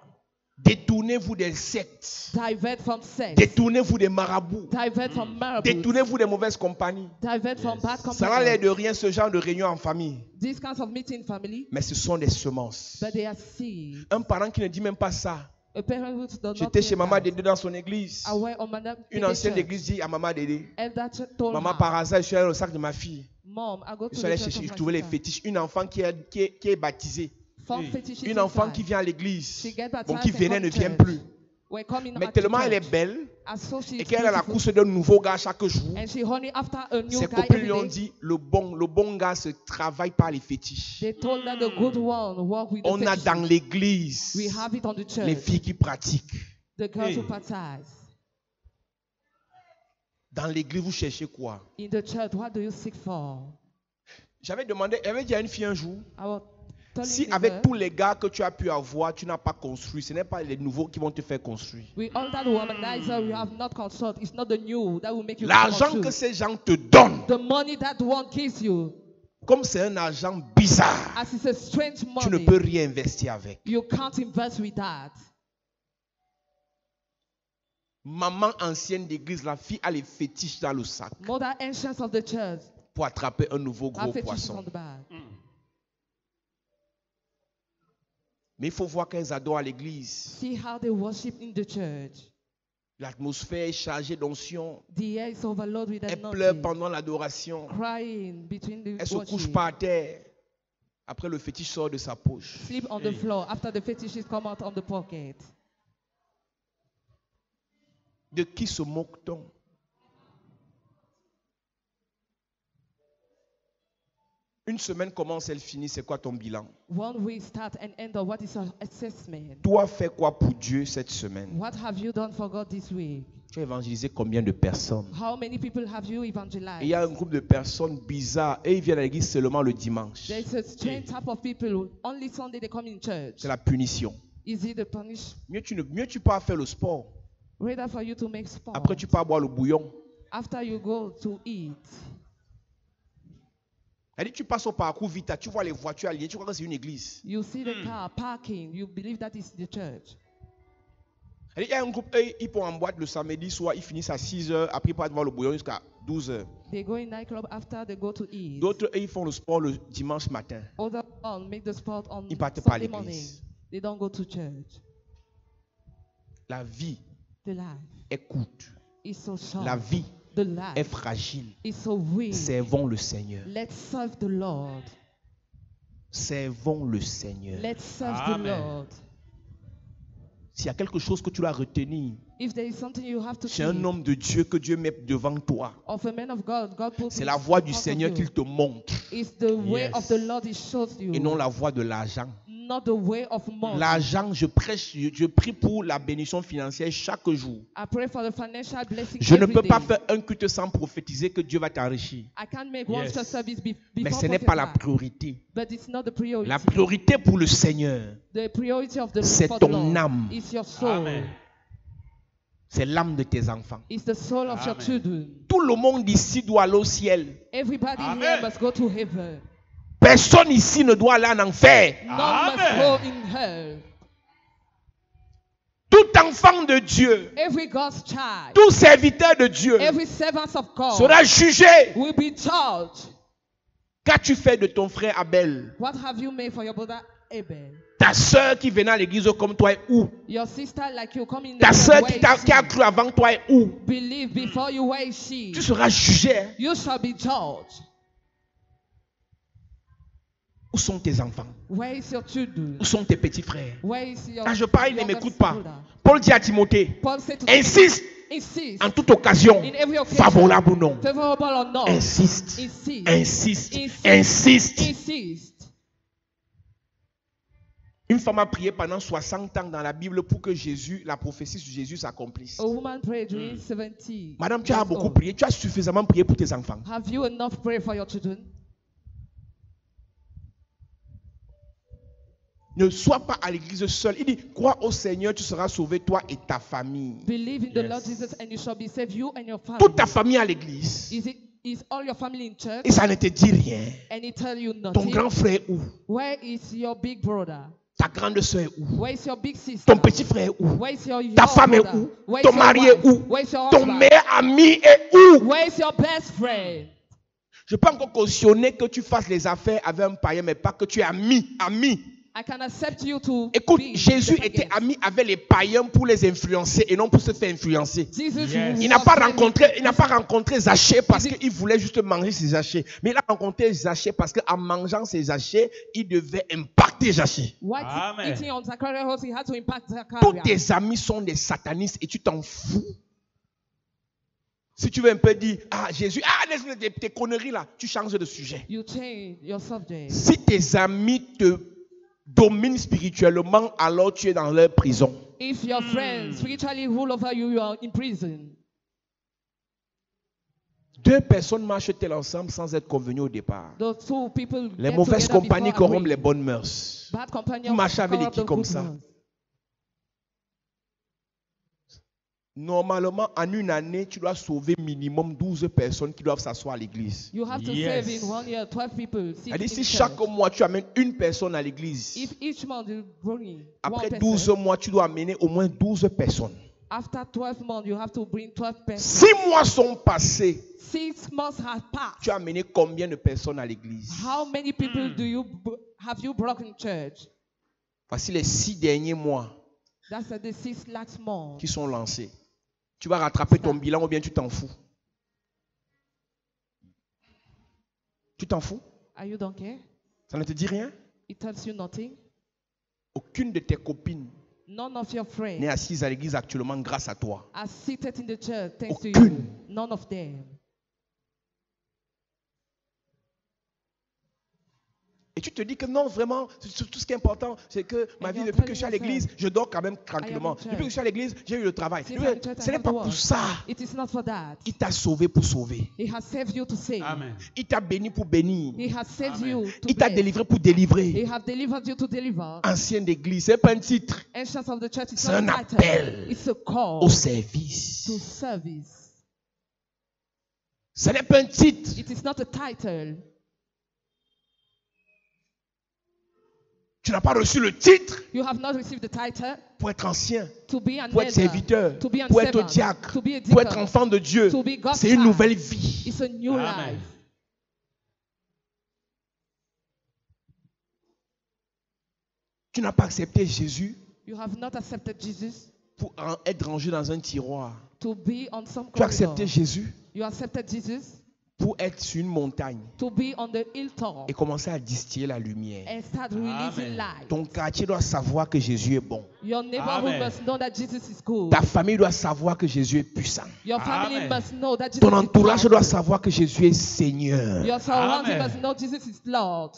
Détournez-vous des sectes. Divert from sex. Détournez-vous des marabouts. Divert from marabouts. Détournez-vous des mauvaises compagnies. Divert from bad Ça n'a l'air company. de rien ce genre de réunion en famille. These kinds of meeting family, Mais ce sont des semences. but they are seed. Un parent qui ne dit même pas ça. A parent who does not J'étais chez know Maman that. Dédé dans son église. I went on Madame Une Dédé ancienne church. église dit à Maman Dédé, And that church told Maman, her, par hasard, je suis allé au sac de ma fille. Mom, I go Je to suis allé the church chercher, of je my trouvais les sister. fétiches. Une enfant qui est baptisée. Found fetishes Une enfant inside. qui vient à l'église. She get baptized Bon, qui and venait come ne to vient church. plus. We're coming Mais at tellement church. elle est belle And so she et is qu'elle est à la beautiful. course d'un nouveau gars chaque jour. And she honey after a new Ses guy copains every lui ont day. dit, le bon gars se travaille par les fétiches. They told that the good one walk with the On a fetishes. dans l'église We have it on the church. les filles qui pratiquent. The girls who Hey. baptize. Dans l'église, vous cherchez quoi? In the church, what do you seek for? J'avais dit à une fille un jour, I was telling si the avec girl, tous les gars que tu as pu avoir, tu n'as pas construit, ce n'est pas les nouveaux qui vont te faire construire. with all that womanizer we have not consulted, it's not the new that will make you L'argent consult. que ces gens te donnent, The money that one gives you, comme c'est un argent bizarre, as it's a strange tu ne money, peux rien investir avec. you can't invest with that. Maman ancienne d'église, la fille a les fétiches dans le sac Mother ancients of the church pour attraper un nouveau have gros fetishes on poisson. the back. Mais il faut voir qu'elles adorent à l'église. See how they worship in the church. L'atmosphère est chargée d'onction. The air is overloaded with Elles anointing. pleurent pendant l'adoration. Crying between the Elles se couchent worship. par terre. Après, le fétiche sort de sa poche. Sleep on the floor after the fetishes come out on the pocket. De qui se moque-t-on? Une semaine commence, elle finit. C'est quoi ton bilan? One week start and end of what is your assessment? Toi, fais quoi pour Dieu cette semaine? What have you done for God this week? Tu as évangélisé combien de personnes? How many people have you Et evangelized? il y a un groupe de personnes bizarres et ils viennent à l'église seulement le dimanche. There's a strange type of people. Only Sunday they come in church. C'est la punition. Is it the punish? Mieux tu pars faire le sport. Rather for you to make sport. Après, tu pars boire le bouillon. After you go to eat. Elle dit, tu passes au parcours vite, tu vois les voitures alignées, tu crois que c'est une église. You see the car parking. You believe that is the church. Elle dit, il y a un groupe, eux, ils vont en boîte le samedi soir, ils finissent à 6h, après ils partent voir le bouillon jusqu'à 12h. They go in nightclub after they go to eat. D'autres, eux, ils font le sport le dimanche matin. Other one make the sport on Ils partent pas à Sunday morning. l'église. They don't go to church. La vie The life est courte. is so short. La vie The est life fragile. is so weak. Servons le Seigneur. Let's serve the Lord. Servons le Seigneur. Let's serve Amen. the Lord. S'il y a quelque chose que tu dois retenir, If there is something you have to c'est un keep homme de Dieu que Dieu met devant toi. of a man of God, God puts C'est it la voie du in front of Seigneur you. qu'il te montre It's the way Yes. of the Lord He shows you, et non la voie de l'argent. not the way of money. L'argent, je prie pour la bénédiction financière chaque jour. I pray for the financial blessing Je ne every peux pas day. faire un culte sans prophétiser que Dieu va t'enrichir. I can't make one Yes. church service Mais before ce n'est pas la prophesying, priorité. but it's not the priority. La priorité pour le Seigneur, The priority of the c'est for the ton Lord âme. is your soul. Amen. c'est l'âme de tes enfants. It's the soul of your Amen. children. Tout le monde ici doit aller au ciel. Everybody Amen. here must go to heaven. Personne ici ne doit aller en enfer. None Amen. must go in hell. Tout enfant de Dieu, Every God's child, tout serviteur de Dieu every servant of God sera jugé. will be judged. Qu'as-tu fait de ton frère Abel? What have you made for your brother Abel? Ta soeur qui venait à l'église comme toi est où? Your sister, like you, come in the Ta soeur church, qui, where is qui a she? cru avant toi est où? Believe before you, where is she? Tu seras jugé. Hein? You shall be judged. Où sont tes enfants? Where is your children? Où sont tes petits frères? Where is your Quand je parle, ils ne youngest m'écoutent pas. brother? Paul dit à Timothée, Paul said to insiste insist en toute occasion, in every occasion, favorable ou non. favorable or not, Insiste, insist, insiste, insist, insiste. insist. Une femme a prié pendant 60 ans dans la Bible pour que Jésus, la prophétie sur Jésus s'accomplisse. A woman prayed during 70. Madame, tu as years beaucoup old. prié. Tu as suffisamment prié pour tes enfants. Have you enough prayer for your children? Ne sois pas à l'église seul. Il dit, crois au Seigneur, tu seras sauvé, toi et ta famille. Believe in the Yes. Lord Jesus and you shall be saved, you and your family. Toute ta famille à l'église. Is all your family in church? Et ça ne te dit rien. And he tell you Ton nothing? grand frère est où? Where is your big brother? Ta grande soeur est où? Where is your big sister? Ton petit frère est où? Where is your Ta young femme est brother? où? Where Ton is your mari wife? est où? Where is your Ton husband? meilleur ami est où? Where is your best friend? Je peux encore cautionner que tu fasses les affaires avec un païen, mais pas que tu es ami. Ami. I can accept you to Écoute, be Jésus the était against. ami avec les païens pour les influencer et non pour se faire influencer. Jesus Yes. was Il n'a pas friendly. rencontré Zachée parce qu'il voulait juste manger ses Zachée. Mais il a rencontré Zachée parce qu'en mangeant ses Zachée, il devait impacter Zachée. What Amen. eating on Zachariah house, he had to impact Tous Zachariah. tes amis sont des satanistes et tu t'en fous. Si tu veux un peu dire, ah Jésus, ah laisse tes conneries là, tu changes de sujet. You change your subject. Si tes amis te dominent spirituellement, alors tu es dans leur prison. If your friends spiritually rule over you, you are in prison. Deux personnes marchent-elles ensemble sans être convenues au départ? Those two people Les get mauvaises together compagnies before corrompent agreeing. les bonnes mœurs. Bad companions Vous marchez avec corrupt des qui the comme good ça? ones. Normalement, en une année, tu dois sauver minimum 12 personnes qui doivent s'asseoir à l'église. You have to Yes. save in 1 year 12 people. Sit C'est-à-dire, in si church. chaque mois tu amènes une personne à l'église, If each month you bring après one 12 person, mois, tu dois amener au moins 12 personnes. after 12 months, you have to bring 12 persons. 6 mois sont passés. 6 months have passed. Tu as amené combien de personnes à l'église? How many people have you brought in church? Voici les 6 derniers mois That's the 6 last months. qui sont lancés. Tu vas rattraper ton bilan ou bien tu t'en fous? Tu t'en fous? Are you don't care? Ça ne te dit rien? It tells you nothing. Aucune de tes copines None of your n'est friends assise à l'église actuellement grâce à toi. are seated in the church thanks to Aucune. you. None of them. Et tu te dis que non, vraiment, tout ce qui est important, c'est que ma And vie, you're depuis que je suis à telling l'église, je dors quand même tranquillement. I am in church. Depuis que je suis à l'église, j'ai eu le travail. Since I'm in church, I Ce n'est have pas to pour work. ça. It is not for that. Il t'a sauvé pour sauver. He has saved you to save. Amen. Il t'a béni pour bénir. He has saved Amen. you to Il t'a bless. délivré pour He délivrer. has delivered you to deliver. Ancien d'église, c'est pas un titre. Ancients of the church is C'est not un a title. appel It's a call au service. to service. Ce n'est pas un titre. It is not a title. Tu n'as pas reçu le titre You have not received the title pour être ancien, to be an pour être elder, serviteur, to be an pour être servant, diacre, to be a pour être deacon, enfant de Dieu. to be God's C'est une child. nouvelle vie. It's a new Amen. life. Tu n'as pas accepté Jésus You have not accepted Jesus pour être rangé dans un tiroir. to be on some Tu as accepté corridor. Jésus You accepted Jesus pour être sur une montagne to be on the hilltop et commencer à distiller la lumière. and start releasing light. Ton quartier doit savoir que Jésus est bon. Your neighborhood Amen. must know that Jesus is good. Ta famille doit savoir que Jésus est puissant. Your family Amen. must know that Jesus Ton is entourage powerful. doit savoir que Jésus est Seigneur. Your surrounding Amen. must know Jesus is Lord.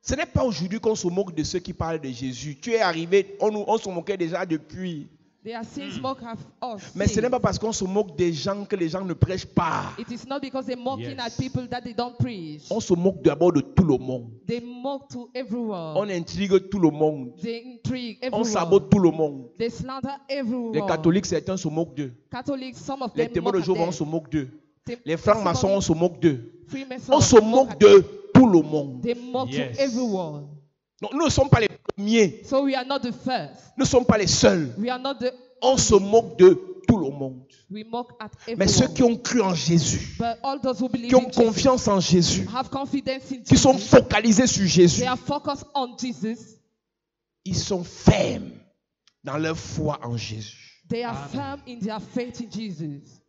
Ce n'est pas aujourd'hui qu'on se moque de ceux qui parlent de Jésus. Tu es arrivé, on se moquait déjà depuis. They are saying smoke of us. Mais ce n'est pas parce qu'on se moque des gens que les gens ne prêchent pas. It is not because they're mocking Yes. at people that they don't preach. On se moque d'abord de tout le monde. They mock to everyone. On intrigue tout le monde. They intrigue On everyone. sabote tout le monde. They slander everyone. Les catholiques, certains se moquent d'eux. Catholics, some of Les them témoins mock de Jéhovah, at on them. se moque d'eux. They- Les francs-maçons, on se moque d'eux. Freemasons On se mock moque at de tout le monde. They mock Yes. to everyone. Non, nous ne sommes pas les premiers. So we are not the first. Nous ne sommes pas les seuls. We are not the. On se moque de tout le monde. We mock at everyone. Mais ceux qui ont cru en Jésus, But all those who believe qui ont in Jesus, confiance en Jésus, have confidence in qui sont Jesus, focalisés sur Jésus, they are focused on Jesus. ils sont fermes dans leur foi en Jésus. They are firm in their faith in Jesus.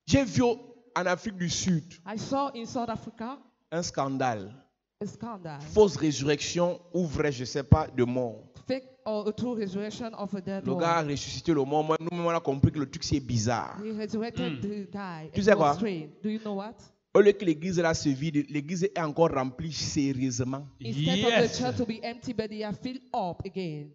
J'ai vu en Afrique du Sud I saw in South Africa un scandale. a scandal. Fausse résurrection ou vrai, je ne sais pas, de mort. Fake or a true resurrection of a dead Le gars a one. ressuscité le mort. Moi, nous, on a compris que le truc, c'est bizarre. He resurrected the guy. Tu It sais was quoi? strange. Do you know what? Au lieu que l'église là se vide, l'église est encore remplie sérieusement. Instead of the Yes. church to be empty, but they are filled up again.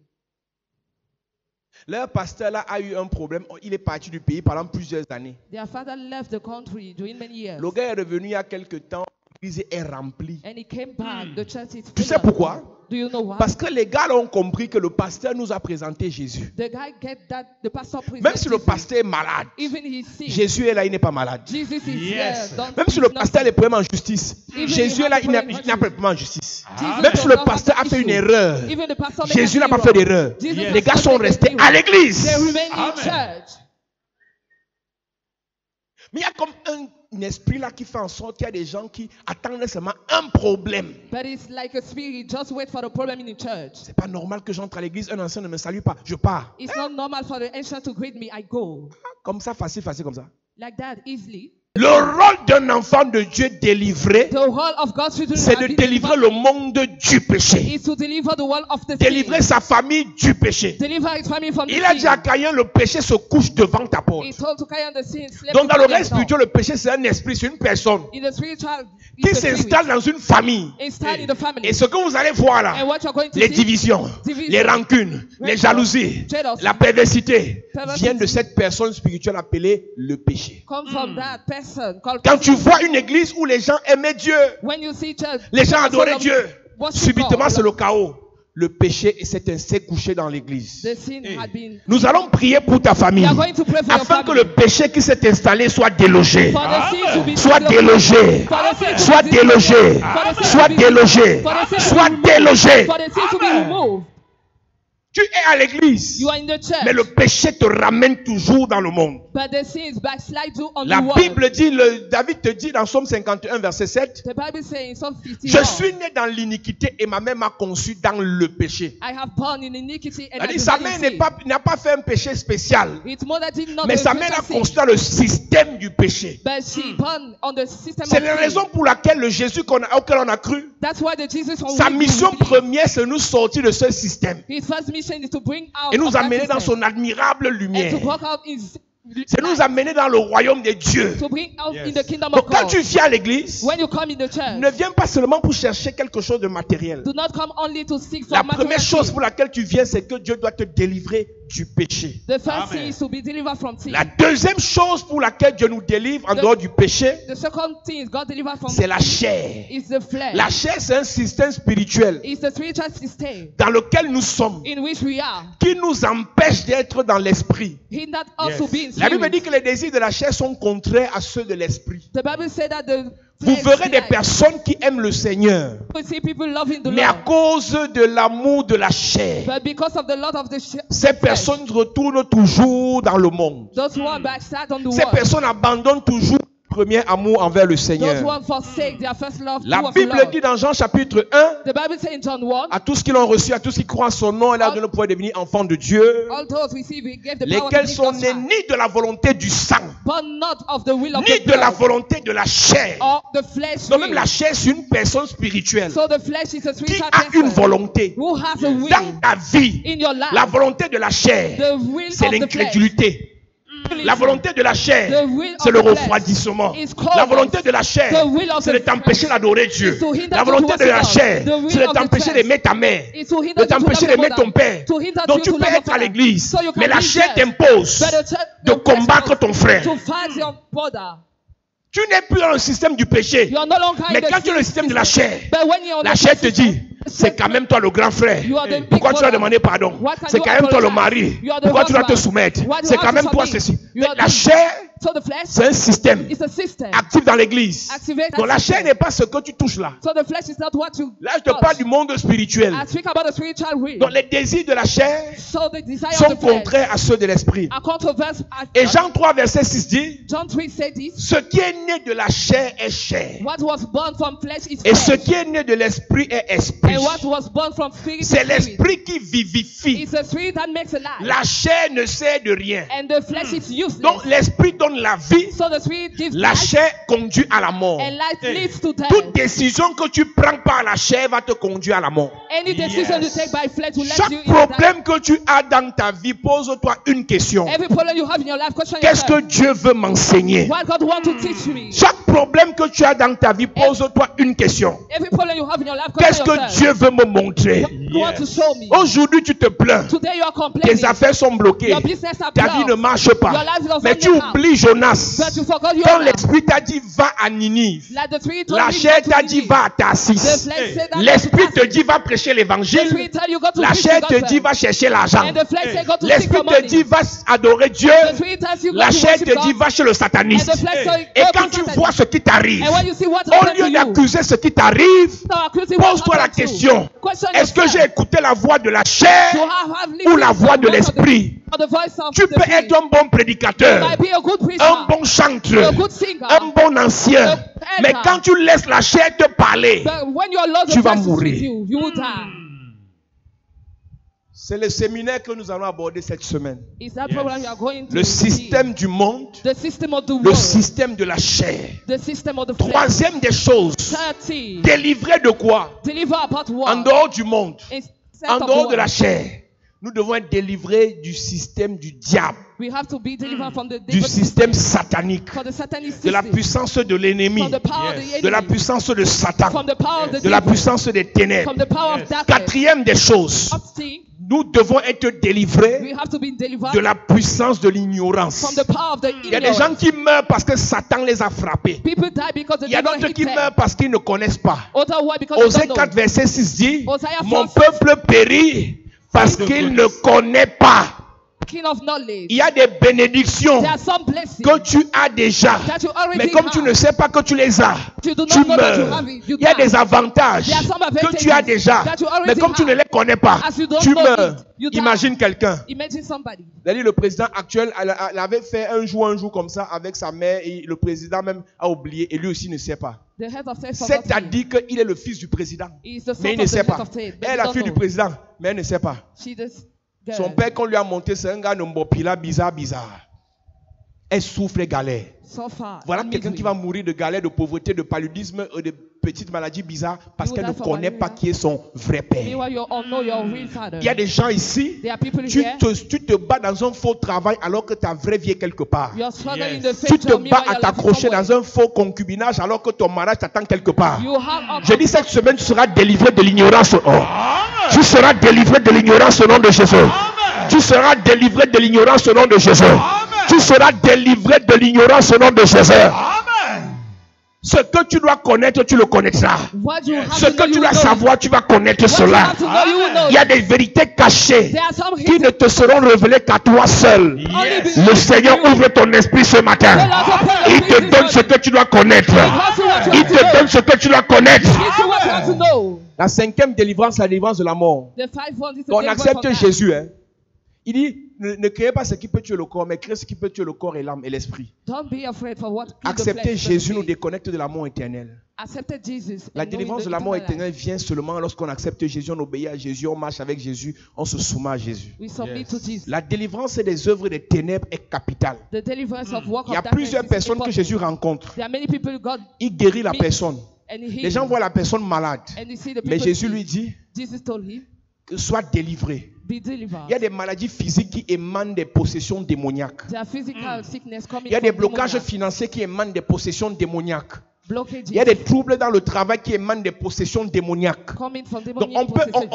Leur pasteur là a eu un problème. Il est parti du pays pendant plusieurs années. Their father left the country during many years. Le gars est revenu il y a quelques temps. L'église est remplie. And he came back. The church is Tu filled sais up. pourquoi? Do you know why? Parce que les gars là ont compris que le pasteur nous a présenté Jésus. The guy get that the pastor Même si le presented pasteur est malade, even he's sick. Jésus est là, il n'est pas malade. Jesus is Yes. there. Don't Même si he's le not pasteur a sick. des problèmes en justice, Even Jésus he est là, has il n'a problems pas de problème en justice. Jesus Même si le does not pasteur have a fait issue. une erreur, Even the pastor made Jésus an n'a pas error. fait d'erreur. Jesus Yes. does Les gars not sont make an restés error. à l'église. They remain in Amen. church. Mais il y a comme un esprit là qui fait en sorte qu'il y a des gens qui attendent seulement un problème. But it's like a spirit. Just wait for the problem in the church. C'est pas normal que j'entre à l'église, un ancien ne me salue pas, je pars. It's not normal for the ancient to greet me. I go Comme ça, facile, facile comme ça. like that easily. Le rôle d'un enfant de Dieu délivré, The whole of God's children c'est have de been délivrer le monde du péché. is to deliver the world of the Délivrer sin. sa famille du péché. Deliver his family from the Il a dit à sin. Caïn, le péché se couche devant ta porte. He told to Cain the sin. slept Donc dans le before règne them. spirituel, le péché c'est un esprit, c'est une personne In the spiritual, qui it's a spirit. s'installe dans une famille. Installed in the family. Et ce que vous allez voir And là, what you're going to les see, divisions, Division. les rancunes, les jalousies, Jealousy, la perversité, Perversity. viennent de cette personne spirituelle appelée le péché. come from that person called. Quand tu vois une église où les gens aimaient Dieu, When you see church, les gens people adoraient full of Dieu, worship subitement God, c'est le chaos. Le péché s'est couché dans l'église. The sin had been. Nous allons prier pour ta famille, We are going to pray for your afin que family. le péché qui s'est installé soit délogé. For the sin to be Soit délogé, For the sin to soit be délogé, For the sin soit to be délogé, For the sin to soit be délogé. For the sin to be removed. Tu es à l'église, You are in the church. mais le péché te ramène toujours dans le monde. But the sins backslide you on La the world. Bible dit, David te dit dans Psaume 51, verset 7, The Bible says in Psalm 51, je suis né dans l'iniquité et ma mère m'a conçu dans le péché. I have born in iniquity and I C'est-à-dire, sa mère n'a pas fait un péché spécial, It's more that did not mais the sa mère a special sin, conçu dans le système du péché. but she born on the system C'est of la sin. raison pour laquelle le Jésus auquel on a cru, That's why the Jesus on sa which we mission believe, première, c'est de nous sortir de ce système his first mission is to bring out et nous of that amener dans system son admirable and lumière. to work out his C'est nous amener dans le royaume de Dieu. to bring out Yes. in the kingdom Donc of quand God. tu viens à l'église, When you come in the church, ne viens pas seulement pour chercher quelque chose de matériel. do not come only to seek for La material première chose things. pour laquelle tu viens, c'est que Dieu doit te délivrer du péché. The first thing Amen. is to be delivered from sin. La deuxième chose pour laquelle Dieu nous délivre en dehors du péché, The second thing is God delivered from c'est la chair. is the flesh. La chair, c'est un système spirituel It's the spiritual system dans lequel nous sommes, in which we are. qui nous empêche d'être dans l'esprit. Hindered us Yes. to be in La Bible spirit. dit que les désirs de la chair sont contraires à ceux de l'esprit. The Bible said that the Vous flesh verrez des like- personnes qui aiment le Seigneur, You see people loving the mais à Lord, cause de l'amour de la chair, but because of the love of the ces flesh, personnes retournent toujours dans le monde. those who are backslide on the Ces world, personnes abandonnent toujours premier amour envers le Those Seigneur. who have forsake their first love, La true of Bible love. dit dans Jean chapitre 1, The Bible says in John 1, à tous qui l'ont reçu, à tous qui croient en son nom, il a donné le pouvoir de devenir enfants de Dieu, all those receive, he gave the power to lesquels be sont God's nés child, ni de la volonté du sang, but not of the will of ni the de la blood, volonté de la chair. or the flesh Non, même will. la chair, c'est une personne spirituelle So the flesh is a qui spiritual a une person volonté. who has a will Dans ta vie, in your life. la volonté de la chair, The will c'est of the l'incrédulité. La volonté de la chair, The will c'est of le the flesh refroidissement. is cold. La volonté de la chair, The will of c'est the de t'empêcher flesh d'adorer Dieu. is to hinder La you volonté to de la worship chair, God. The c'est will de of the t'empêcher flesh d'aimer ta mère, is to hinder de you to t'empêcher love d'aimer your ton mother, père. to hinder Donc you tu to peux love your être à father. l'église, So you can mais la be chair there. t'impose But the de flesh combattre wants ton frère. to fight your brother. Tu n'es plus dans le système du péché. You are no longer Mais in the quand tu es dans le système de la chair, But when you're on la the chair te system, dit, c'est quand même toi le grand frère. You are the big Pourquoi tu vas brother. demander pardon? What can C'est you quand même toi le apologize? mari. You are the Pourquoi tu dois te husband. soumettre? Why do you C'est have quand to même toi submit? ceci. You are La the- chair, So the flesh c'est un système is a system. actif dans l'église. Activate that Donc la system. chair n'est pas ce que tu touches là. So the flesh is not what you Là, je te parle du monde spirituel. I speak about the spiritual will. Donc les désirs de la chair So the desire sont of the flesh contraires à ceux de l'esprit. are controversial. Et Jean 3, verset 6 dit, John 3 said this. ce qui est né de la chair est chair. What was born from flesh is Et ce flesh. qui est né de l'esprit est esprit. And what was born from spirit is C'est spirit. l'esprit qui vivifie. It's the spirit that makes alive. La chair ne sert de rien. And the flesh is useless. Donc l'esprit donne la vie, So the spirit gives la life. chair conduit à la mort. And life leads to death. Toute décision que tu prends par la chair va te conduire à la mort. Any decision you take by flesh will let you Chaque in death. problème que tu as dans ta vie, pose-toi une question. Every problem you have in your life, question Qu'est-ce que yourself. Dieu veut m'enseigner? What God wants to teach me. Chaque problème que tu as dans ta vie, pose-toi une question. Every problem you have in your life, Qu'est-ce question que yourself. Dieu veut me montrer? What God wants to show me. Aujourd'hui, tu te plains. Today you are complaining. Tes affaires sont bloquées. Your business are Ta vie ne blocked. marche Your pas. life doesn't Mais tu work out. oublies Jonas. But you forgot your Quand life. l'esprit t'a dit va à Ninive, Like the spirit told la me chair go to t'a dit Ninive. va à The Tarsis. flesh said that L'esprit go to te dit va prêcher The l'évangile. spirit tell you go to La preach chair the te gospel. dit va chercher l'argent. And the flesh say go to seek L'esprit for te money. dit va adorer Dieu. The spirit tells you go La to chair worship te dit God. va chez le And sataniste. the flesh say Et go quand to tu Satan. vois ce qui t'arrive, And when you see what au happened lieu to you, d'accuser ce qui t'arrive, so accusing what pose-toi la happened to you. question. Question Est-ce que yourself. j'ai écouté la voix de la chair To have ou la listened voix to de the voice of the- l'esprit? or the voice of Tu the peux spirit. être un bon prédicateur, Might be a good preacher, un bon chanteur, a good singer, un bon ancien. Mais quand tu laisses la chair te parler, but when your Lord tu vas is mourir. with you, you will die. c'est le séminaire que nous allons aborder cette semaine. Is that program you are going to Le système du monde, the system of the le world, système de la chair. the system of the flesh. Troisième des choses, 30. délivrer de quoi? Deliver about what? En dehors du monde, Instead en of dehors the de la world. chair. Nous devons être délivrés du système du diable, We have to be delivered from the du devil système satanique, from the satanic de la system, puissance de l'ennemi, from the power of the de la enemy, puissance de Satan, from the power of the de la devil, puissance des ténèbres. from the power of darkness. Quatrième des choses, Fourth thing, nous devons être délivrés we have to be delivered de la puissance de l'ignorance. from the power of the Il y a des gens ignorance. qui meurent parce que Satan les a frappés. People die because the Il y a devil d'autres hit qui them. meurent parce qu'ils ne connaissent pas. Other why because they Osée don't 4, know. verset 6 dit, Hosea mon 4, peuple périt parce qu'il ne connaît pas. King of knowledge. Il y a des bénédictions There are some blessings que tu as déjà. that you already Mais comme tu have. ne sais pas que tu les as, You do not tu know that you meurs. have it. You Il y a die. des avantages There are some que tu as advantages déjà. that you already Mais comme tu ne have. les connais pas, As you don't tu know meurs. it, you die. Imagine quelqu'un. Imagine somebody. Le président actuel elle avait fait un jour comme ça avec sa mère et le président même a oublié et lui aussi ne sait pas. The head of state Seth forgot a him. dit qu'il est le fils du président. He is the son Mais il ne of the sait head pas. of state, but Elle he est la don't fille du know. président, mais elle ne sait pas. She this girl. Son père, qu'on lui a monté, c'est un gars de Mbopila bizarre. Elle souffre et galère. So far. Voilà I'm quelqu'un qui misery. va mourir de galère, de pauvreté, de paludisme, de petites maladies bizarres parce You qu'elle ne die for connaît pas malaria. qui est son vrai père. Meanwhile, you all know your real father. Il y a des gens ici, There are people tu here. te bats dans un faux travail alors que ta vraie vie est quelque part. You are struggling in the Tu faith te job, bats meanwhile à your life is t'accrocher somewhere. dans un faux concubinage alors que ton mariage t'attend quelque part. You have Je dis cette semaine, tu seras délivré de l'ignorance. Tu seras délivré de l'ignorance au nom de Jésus. Tu seras délivré de l'ignorance au nom de Jésus. Tu seras délivré de l'ignorance au nom de Jésus. Ce que tu dois connaître, tu le connaîtras. what you have Ce to know, que tu you dois will know. savoir, tu vas connaître What you cela. have to know, you will know. Il y a des vérités cachées There are some qui hidden ne te seront révélées qu'à toi seul. only be- Le Seigneur ouvre ton esprit ce matin. Il te donne ce que tu dois connaître. Il te donne ce que tu dois connaître. This is what you have to know. La cinquième délivrance, la délivrance de la mort. The five ones is On the accepte Jésus. Hein. Il dit, ne créez pas ce qui peut tuer le corps, mais créez ce qui peut tuer le corps et l'âme et l'esprit. Don't be afraid for what Accepter Jésus nous déconnecte de l'amour éternel. Accepted Jesus. La délivrance de l'amour éternel vient seulement lorsqu'on accepte Jésus, on obéit à Jésus, on marche avec Jésus, on se soumet à Jésus. We submit to Jesus. La délivrance des œuvres des ténèbres est capitale. The deliverance of work Il y a of darkness plusieurs is personnes que important. Jésus rencontre. There are many people God Il guérit la meets personne. and he heals. Les gens voient la personne malade. And you see the Mais people Jésus sick. lui dit Jesus told him, que soit délivré. be delivered. Il y a des maladies physiques qui émanent des possessions démoniaques. There are physical sickness coming Il y a des from blocages demoniac. financiers qui émanent des possessions démoniaques. Blockages Il y a des troubles dans le travail qui émanent des possessions démoniaques. coming from Donc demoniac possession.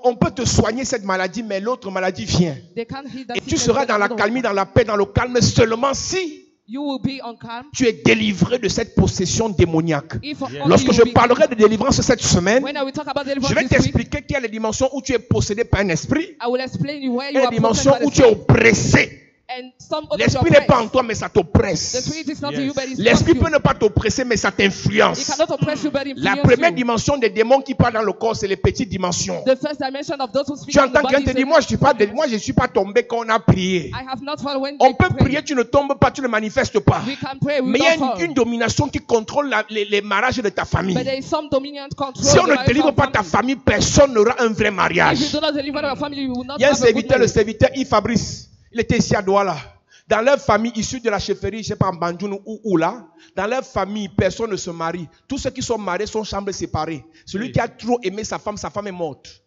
on peut te soigner cette maladie, mais l'autre maladie vient. They can't heal that Et tu sickness seras with dans la another calmie, one. dans la paix, dans le calme seulement si You will be on calm. tu es délivré de cette possession démoniaque. If only Lorsque you je will be parlerai de délivrance cette semaine, When I will talk about je deliverance vais this week, t'expliquer qu'il y a les dimensions où tu es possédé par un esprit I will explain you where et you les are dimensions possessed by où the tu es spirit. oppressé. And some of L'esprit your n'est pas en oppressed. toi, mais ça The t'oppresse. spirit is not in you, but it's L'esprit you. peut ne pas t'oppresser, mais ça It t'influence. cannot oppress you, but it La influence première you. dimension des démons qui parlent dans le corps, c'est les petites dimensions. The first dimension of those who speak Tu on the entends quelqu'un body te is dire, moi je suis pas tombé quand on a prié. I have not fallen when On they peut pray. prier, tu ne tombes pas, tu ne manifestes pas. We can pray, we Mais il y a don't fall. une domination qui contrôle les mariages de ta famille. But there is some dominant control. Si on the ne marriage délivre of pas ta family. famille, personne n'aura un vrai If mariage. you do not deliver your family, you will not Il y a un have a good serviteur, le marriage. serviteur Yves Fabrice. Il était ici à Douala. Dans leur famille, issue de la chefferie, je ne sais pas, en Bandjoun ou où là, dans leur famille, personne ne se marie. Tous ceux qui sont mariés sont chambres séparées. Celui qui a trop aimé sa femme est morte.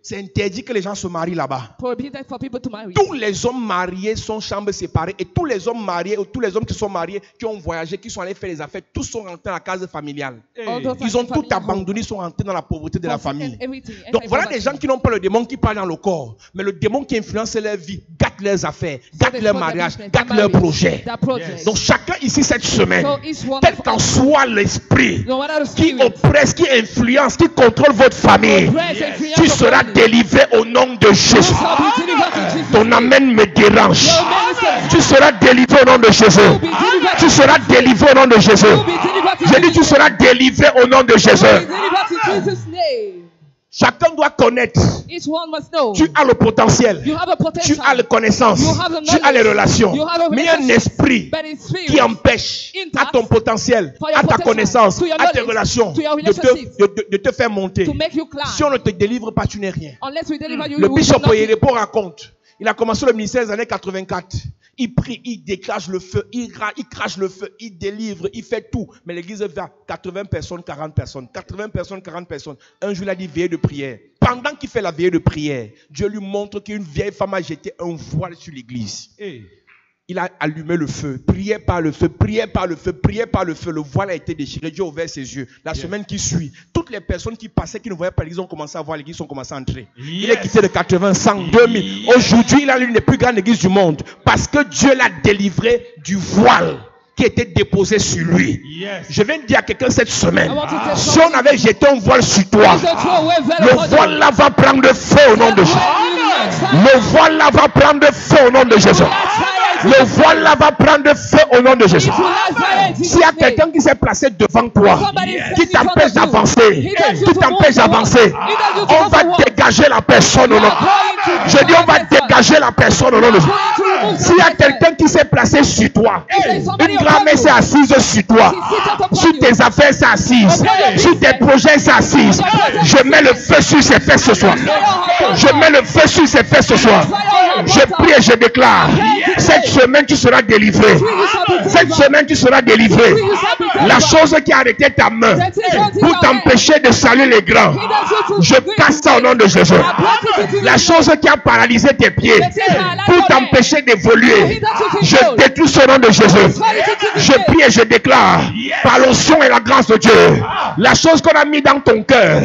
C'est interdit que les gens se marient là-bas. Prohibited for people to marry. Tous les hommes mariés sont chambres séparées. Et tous les hommes mariés, ou tous les hommes qui sont mariés, qui ont voyagé, qui sont allés faire les affaires, tous sont rentrés dans la case familiale. All those Ils ont family tout abandonné, ils sont rentrés dans la pauvreté de la Forsaken famille. everything, Donc every voilà des poverty. gens qui n'ont pas le démon qui parle dans le corps, mais le démon qui influence leur vie, gâte leurs affaires, So gâte they leur spoil their mariage, business, gâte their leur marriage, projet. their project. Donc chacun ici cette semaine, So each one quel of qu'en us, soit l'esprit no matter the qui spirit, oppresse, qui influence, qui contrôle votre famille, oppress and influence tu your seras family. délivré au nom de Jésus. You shall be delivered in Jesus' Ton name. amen me dérange. Your minister Tu seras délivré au nom de Jésus. will be delivered. Tu seras délivré au nom de Jésus. You'll be delivered in J'ai dit tu Jesus' seras délivré au nom de Jésus. name. You'll be delivered in Jesus' name. Chacun doit connaître. Each one must know. Tu as le potentiel. You have a Tu potential. as les connaissances. You have the Tu as les knowledge. relations. You have a Mais il y a un relationship. esprit But it's spirit qui empêche à ton potentiel, for your à ta potential, connaissance, to your à tes knowledge, relations to your de relationship, de te faire monter. to make you climb. Si on ne te délivre pas, tu n'es rien. Unless we deliver you, Le you will bishop be nothing. Oyedepo raconte. Il a commencé le ministère des années 84. Il prie, il déclenche le feu, il crache le feu, il délivre, il fait tout. Mais l'église va 80 personnes, 40 personnes. 80 personnes, 40 personnes. Un jour, il a dit veillée de prière. Pendant qu'il fait la veillée de prière, Dieu lui montre qu'une vieille femme a jeté un voile sur l'église. Il a allumé le feu, priait par le feu, priait par le feu, priait par le feu. Le voile a été déchiré, Dieu a ouvert ses yeux. La semaine qui suit, toutes les personnes qui passaient, qui ne voyaient pas l'église, ont commencé à voir l'église, ont commencé à entrer. Il est quitté de 80, 100, 2000. Aujourd'hui, il a l'une des plus grandes églises du monde. Parce que Dieu l'a délivré du voile qui était déposé sur lui. Je viens de dire à quelqu'un cette semaine, si on avait jeté un voile sur toi, le voile là va prendre feu au nom de Jésus. Le voile là va prendre feu au nom de Jésus. Le voile là va prendre feu au nom de Jésus. S'il y a quelqu'un qui s'est placé devant toi, qui t'empêche d'avancer, qui t'empêche d'avancer, on va dégager la personne au nom. Je dis on va dégager la personne au nom de Jésus. S'il y a quelqu'un qui s'est placé sur toi, une grand-mère s'est assise sur toi, sur tes affaires s'est assise, sur tes projets s'est assise, je mets le feu sur ses fesses ce soir. Je mets le feu sur ses fesses ce soir. Je prie et je déclare, cette semaine tu seras délivré. Cette semaine tu seras délivré. La chose qui a arrêté ta main pour t'empêcher de saluer les grands, je casse ça au nom de Jésus. La chose qui a paralysé tes pieds pour t'empêcher d'évoluer, je détruis ce nom de Jésus. Je prie et je déclare, par l'onction et la grâce de Dieu, la chose qu'on a mis dans ton cœur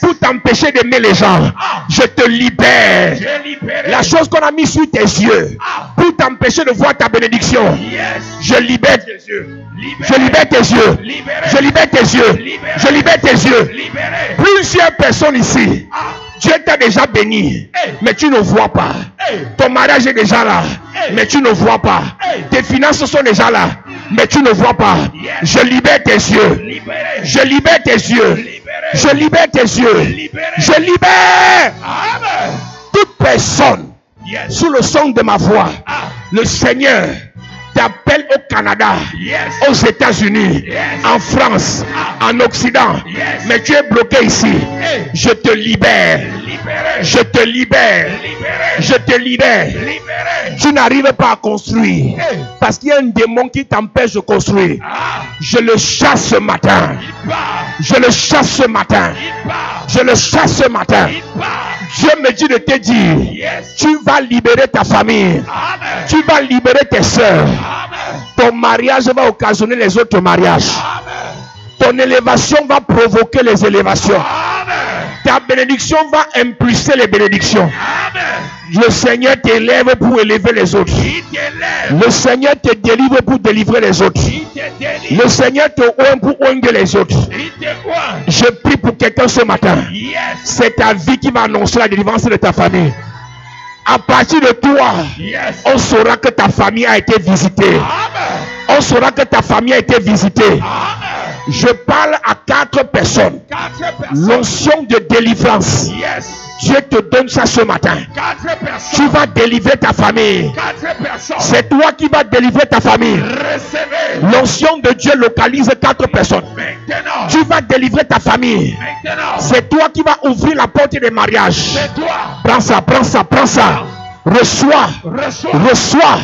pour t'empêcher d'aimer les gens, je te libère. La chose qu'on a mis sur tes yeux pour t'empêcher de voir ta bénédiction, je libère tes yeux. Je libère tes yeux. Je libère tes yeux. Je libère tes yeux. Plusieurs personnes ici, Dieu t'a déjà béni, mais tu ne vois pas. Ton mariage est déjà là, mais tu ne vois pas. Tes finances sont déjà là, mais tu ne vois pas. Je libère tes yeux. Je libère tes yeux. Je libère tes yeux. Je libère toute personne Yes. Sous le son de ma voix, le Seigneur t'appelle au Canada, aux États-Unis, en France, en Occident. Mais tu es bloqué ici. Je te libère. Je te libère. Je te libère. Tu n'arrives pas à construire parce qu'il y a un démon qui t'empêche de construire. Je le chasse ce matin. Je le chasse ce matin. Je le chasse ce matin. Dieu me dit de te dire, tu vas libérer ta famille. Tu vas libérer tes soeurs. Ton mariage va occasionner les autres mariages. Ton élévation va provoquer les élévations. Ta bénédiction va impulser les bénédictions. Le Seigneur t'élève pour élever les autres. Le Seigneur te délivre pour délivrer les autres. Le Seigneur te oint pour oindre les autres. Je prie pour quelqu'un ce matin. C'est ta vie qui va annoncer la délivrance de ta famille. À partir de toi, on saura que ta famille a été visitée. On saura que ta famille a été visitée. Je parle à 4 personnes. L'onction de délivrance. Dieu te donne ça ce matin. Tu vas délivrer ta famille. C'est toi qui vas délivrer ta famille. L'onction de Dieu localise 4 personnes. Tu vas délivrer ta famille. C'est toi qui vas ouvrir la porte des mariages. Prends ça, prends ça, prends ça. Reçois, reçois,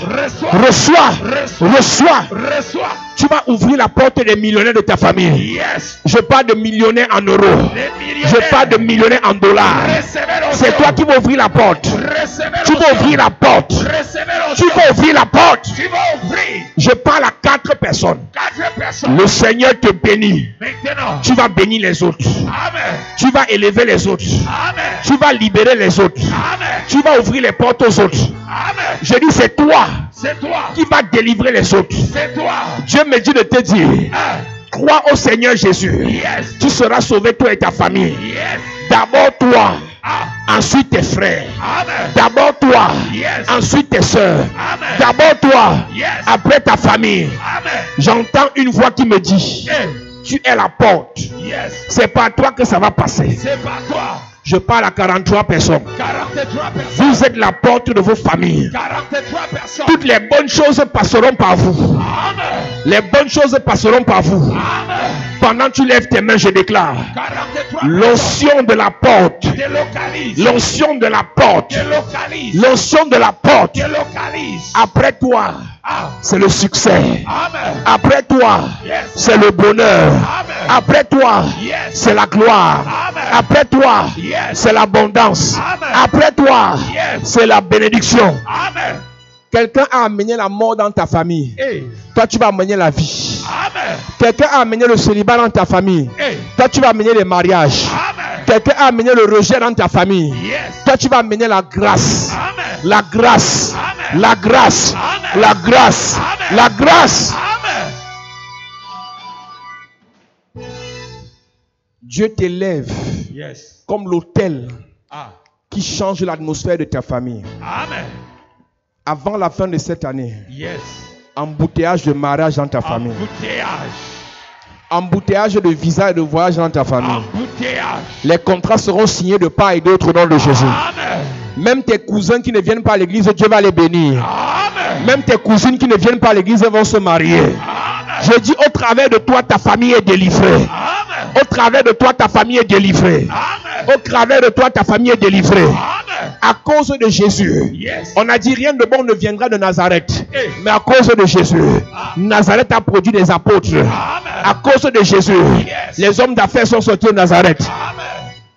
reçois, reçois. Tu vas ouvrir la porte des millionnaires de ta famille. Je parle de millionnaires en euros. Je parle de millionnaires en dollars. C'est toi qui vas ouvrir la porte. Tu vas ouvrir la porte. Tu vas ouvrir la porte. Je parle à 4 personnes. Le Seigneur te bénit. Tu vas bénir les autres. Tu vas élever les autres. Tu vas libérer les autres. Tu vas ouvrir les portes aux autres. Je dis c'est toi qui va délivrer les autres. Dieu me dit de te dire, crois au Seigneur Jésus. Tu seras sauvé, toi et ta famille. D'abord toi, ensuite tes frères. D'abord toi, ensuite tes soeurs. D'abord toi, après ta famille. J'entends une voix qui me dit, tu es la porte. C'est pas toi que ça va passer. Je parle à 43 personnes. Vous êtes la porte de vos familles. Toutes les bonnes choses passeront par vous. Les bonnes choses passeront par vous. Pendant que tu lèves tes mains, je déclare l'onction de la porte. L'onction de la porte. L'onction de la porte. Après toi, c'est le succès. Après toi, c'est le bonheur. Après toi, c'est la gloire. Après toi, c'est l'abondance. Après toi, c'est la bénédiction. Quelqu'un a amené la mort dans ta famille. Toi, tu vas amener la vie. Quelqu'un a amené le célibat dans ta famille. Toi, tu vas amener les mariages. Quelqu'un a amené le rejet dans ta famille. Toi, tu vas amener la grâce. La grâce. La grâce. La grâce. La grâce. Dieu t'élève comme l'autel qui change l'atmosphère de ta famille. Avant la fin de cette année, embouteillage de mariage dans ta famille. Embouteillage de visa et de voyage dans ta famille. Les contrats seront signés de part et d'autre au nom de Jésus. Même tes cousins qui ne viennent pas à l'église, Dieu va les bénir. Même tes cousines qui ne viennent pas à l'église vont se marier. Je dis, au travers de toi, ta famille est délivrée. Au travers de toi, ta famille est délivrée. Au travers de toi, ta famille est délivrée. À cause de Jésus. On a dit rien de bon ne viendra de Nazareth. Mais à cause de Jésus, Nazareth a produit des apôtres. À cause de Jésus, les hommes d'affaires sont sortis de Nazareth.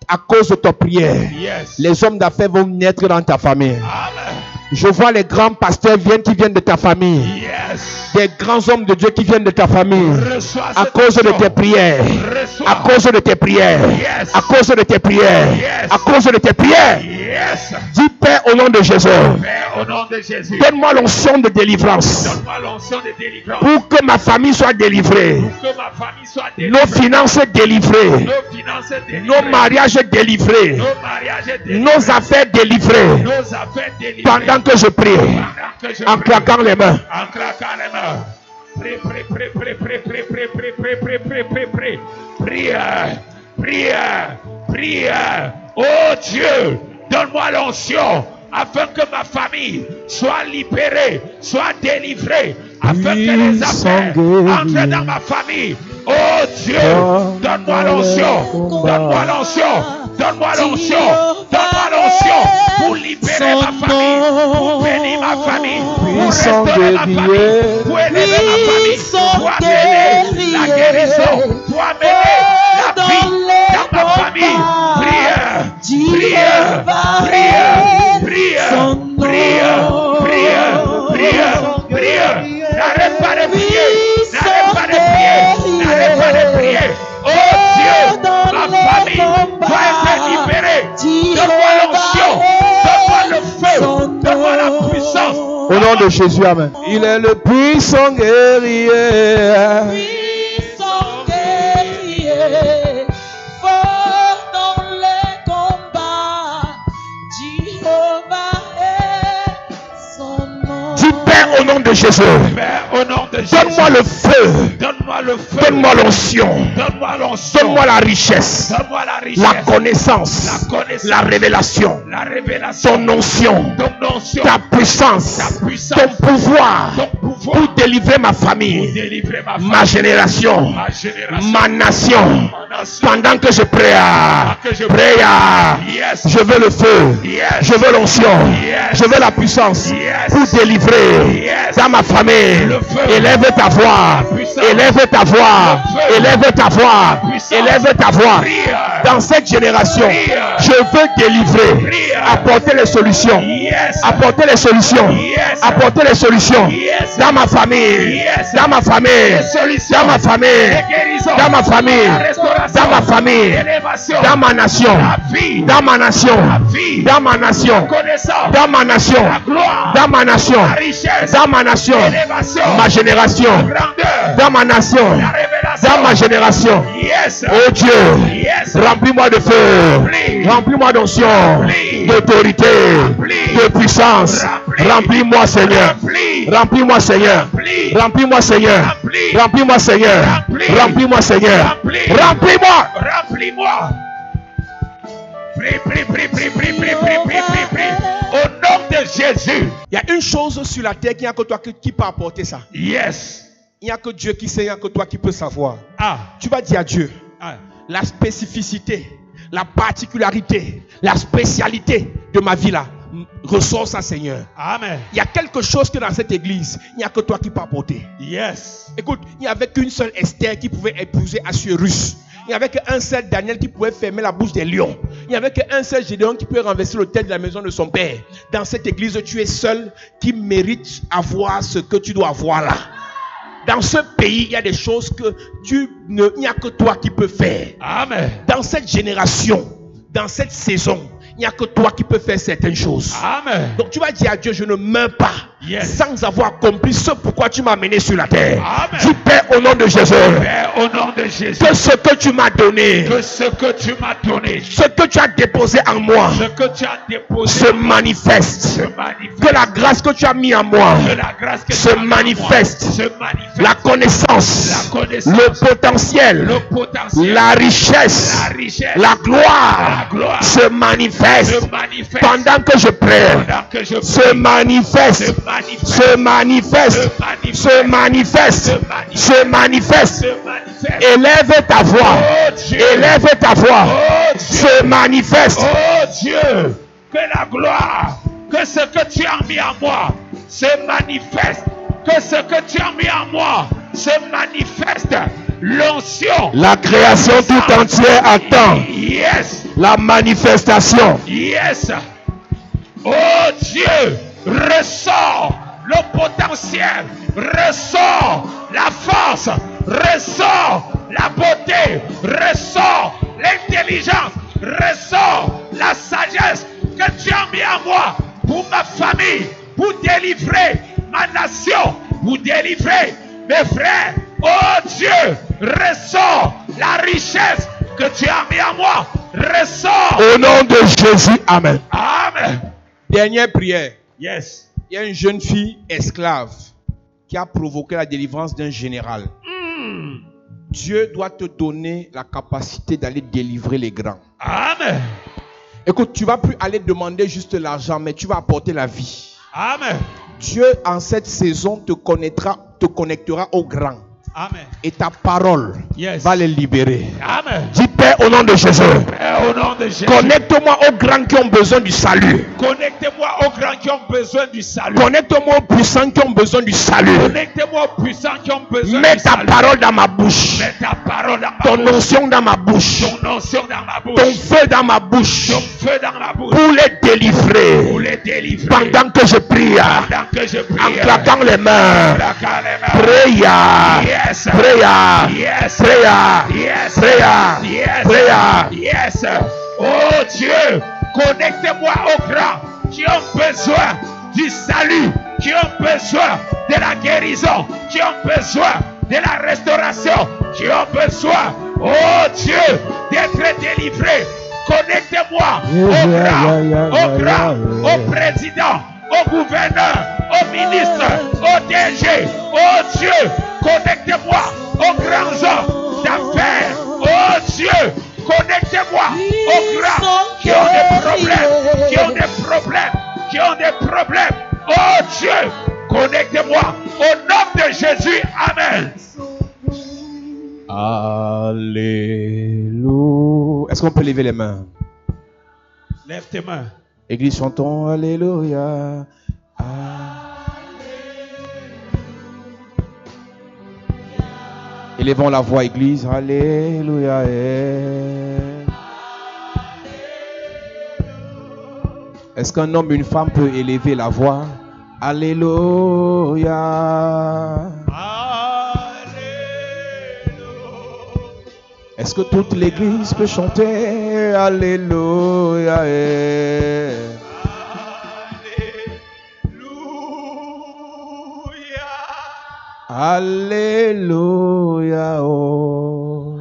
À cause de ta prière, les hommes d'affaires vont naître dans ta famille. Je vois les grands pasteurs qui viennent de ta famille. Des grands hommes de Dieu qui viennent de ta famille. À cause de tes prières. À cause de tes prières. À cause de tes prières. À cause de tes prières. Dis Père au nom de Jésus. Donne-moi l'onction de délivrance. Pour que ma famille soit délivrée. Nos finances délivrées. Nos mariages délivrés. Nos affaires délivrées. Pendant que je prie. En claquant les mains. Prière. Oh Dieu, donne-moi l'onction afin que ma famille soit libérée, soit délivrée, afin que les affaires entrent dans ma famille. Oh Dieu, donne-moi l'onction, donne-moi l'onction, donne-moi l'onction, donne-moi l'onction pour libérer ma famille, pour bénir ma famille, pour restaurer ma famille, pour élever ma famille, pour amener la guérison, pour amener la vie dans ma famille. Prière, prière, prière, prière, prière, prière, prière, prière. N'arrête pas de prier, n'arrête pas de prier, n'arrête pas de prier. Oh Dieu, ma famille doit être libérée. Donne-moi l'onction, donne-moi le feu, donne-moi la puissance. Au nom de Jésus, amen. Il est le puissant guerrier. Puissant guerrier, fort dans les combats, Jéhovah est son nom. Dis Père au nom de Jésus. Père, au nom de Jésus. Donne-moi le feu. Donne-moi le feu. Donne-moi l'onction. Donne-moi l'onction. Donne-moi la richesse. Donne-moi la richesse. La connaissance. La connaissance. La révélation. La révélation. Ton onction. Ton onction. Ta puissance. Ta puissance. Ton pouvoir. Ton pouvoir. Pour délivrer ma famille. Pour délivrer ma génération. Ma génération. Ma nation. Pendant que je prie. Prie. Yes. Je veux le feu. Yes. Je veux l'onction. Yes. Je veux la puissance. Yes. Pour délivrer. Yes. Dans ma famille. Élève ta voix. Élève ta voix. Élève ta voix. Élève ta voix. Dans cette génération, je veux délivrer. Apporter les solutions. Apporter les solutions. Apporter les solutions. Dans ma famille. Dans ma famille. Dans ma famille. Dans ma famille. Dans ma famille. Dans ma nation. Dans ma nation. Dans ma nation. Dans ma nation. Dans ma nation. Dans ma nation. Ma génération. Dans ma nation. Dans ma génération. Oh Dieu, remplis-moi de feu. Remplis-moi d'onction, d'autorité, de puissance. Remplis-moi, Seigneur. Remplis-moi, Seigneur. Remplis-moi, Seigneur. Remplis-moi, Seigneur. Remplis-moi, Seigneur. Remplis-moi. Remplis-moi. Prie, prie, prie, prie, prie, prie, prie, prie, prie. Au nom de Jésus. Il y a une chose sur la terre qu'il n'y a que toi qui peut apporter ça. Yes. Il n'y a que Dieu qui sait, il n'y a que toi qui peux savoir. Ah. Tu vas dire à Dieu la spécificité, la particularité, la spécialité de ma vie là. Ressort ça, Seigneur. Amen. Il y a quelque chose que dans cette église, il n'y a que toi qui peux apporter. Yes. Écoute, il n'y avait qu'une seule Esther qui pouvait épouser Assuérus. Il n'y avait qu'un seul Daniel qui pouvait fermer la bouche des lions. Il n'y avait qu'un seul Gédéon qui pouvait renverser l'autel de la maison de son père. Dans cette église, tu es seul qui mérite avoir ce que tu dois avoir là. Dans ce pays, il y a des choses que il n'y a que toi qui peux faire. Amen. Dans cette génération, dans cette saison, il n'y a que toi qui peux faire certaines choses. Amen. Donc tu vas dire à Dieu, je ne meurs pas sans avoir accompli ce pourquoi tu m'as amené sur la terre. Amen. Dis Père au nom de Jésus. Père au nom de Jésus. Que ce que tu m'as donné. Que ce que tu m'as donné. Ce que tu as déposé en moi. Ce que tu as déposé se manifeste. Que la grâce que tu as mis en moi. Que la grâce que se manifeste. Se manifeste. La connaissance. Le potentiel. La richesse. La gloire. Se manifeste. Pendant que je prie, se manifeste, se manifeste, se manifeste, se manifeste. Élève ta voix, élève ta voix, se manifeste. Oh Dieu, que la gloire, que ce que tu as mis en moi se manifeste, que ce que tu as mis en moi se manifeste. L'onction, la création tout entière attend. Yes. La manifestation. Yes. Oh Dieu, ressort le potentiel, ressort la force, ressort la beauté, ressort l'intelligence, ressort la sagesse que tu as mis en moi pour ma famille, pour délivrer ma nation, pour délivrer mes frères. Oh Dieu, ressort la richesse que tu as mis en moi. Ressort. Au nom de Jésus, amen. Amen. Dernière prière. Yes. Il y a une jeune fille esclave qui a provoqué la délivrance d'un général. Dieu doit te donner la capacité d'aller délivrer les grands. Amen. Écoute, tu vas plus aller demander juste l'argent, mais tu vas apporter la vie. Amen. Dieu, en cette saison, te connectera au grand. Amen. Et ta parole va les libérer. Amen. Dis Père au nom de Jésus. Père, au nom de Jésus. Connecte-moi aux grands qui ont besoin du salut. Connectez-moi aux grands qui ont besoin du salut. Connecte-moi aux puissants qui ont besoin du salut. Connectez-moi aux puissants qui ont besoin Mets du ta salut. parole dans ma bouche. Mets ta parole dans ma Ton bouche. onction dans ma bouche. Ton onction dans ma bouche. Ton feu dans ma bouche. Ton feu dans ma bouche. Pour les délivrer. Pour les délivrer. Pendant que je prie. Pendant que je prie. En claquant les mains. Prière. Yes. Prière. Yes. Prière. Yes. Prière. Yes. Prière. Yes. Oh Dieu, connectez-moi aux grands qui ont besoin du salut, qui ont besoin de la guérison, qui ont besoin de la restauration, qui ont besoin, oh Dieu, d'être délivrés. Connectez-moi aux grands, aux présidents, aux gouverneurs, aux ministres, aux DG. Oh Dieu, connectez-moi aux grands hommes d'affaires. Oh Dieu, connectez-moi aux grands qui ont des problèmes, qui ont des problèmes, qui ont des problèmes. Oh Dieu, connectez-moi au nom de Jésus. Amen. Alléluia. Est-ce qu'on peut lever les mains? Lève tes mains. Église, chantons Alléluia. Élevons la voix, Église. Alléluia. Est-ce qu'un homme, une femme peut élever la voix? Alléluia. Est-ce que toute l'église peut chanter Alléluia? Alléluia. Oh.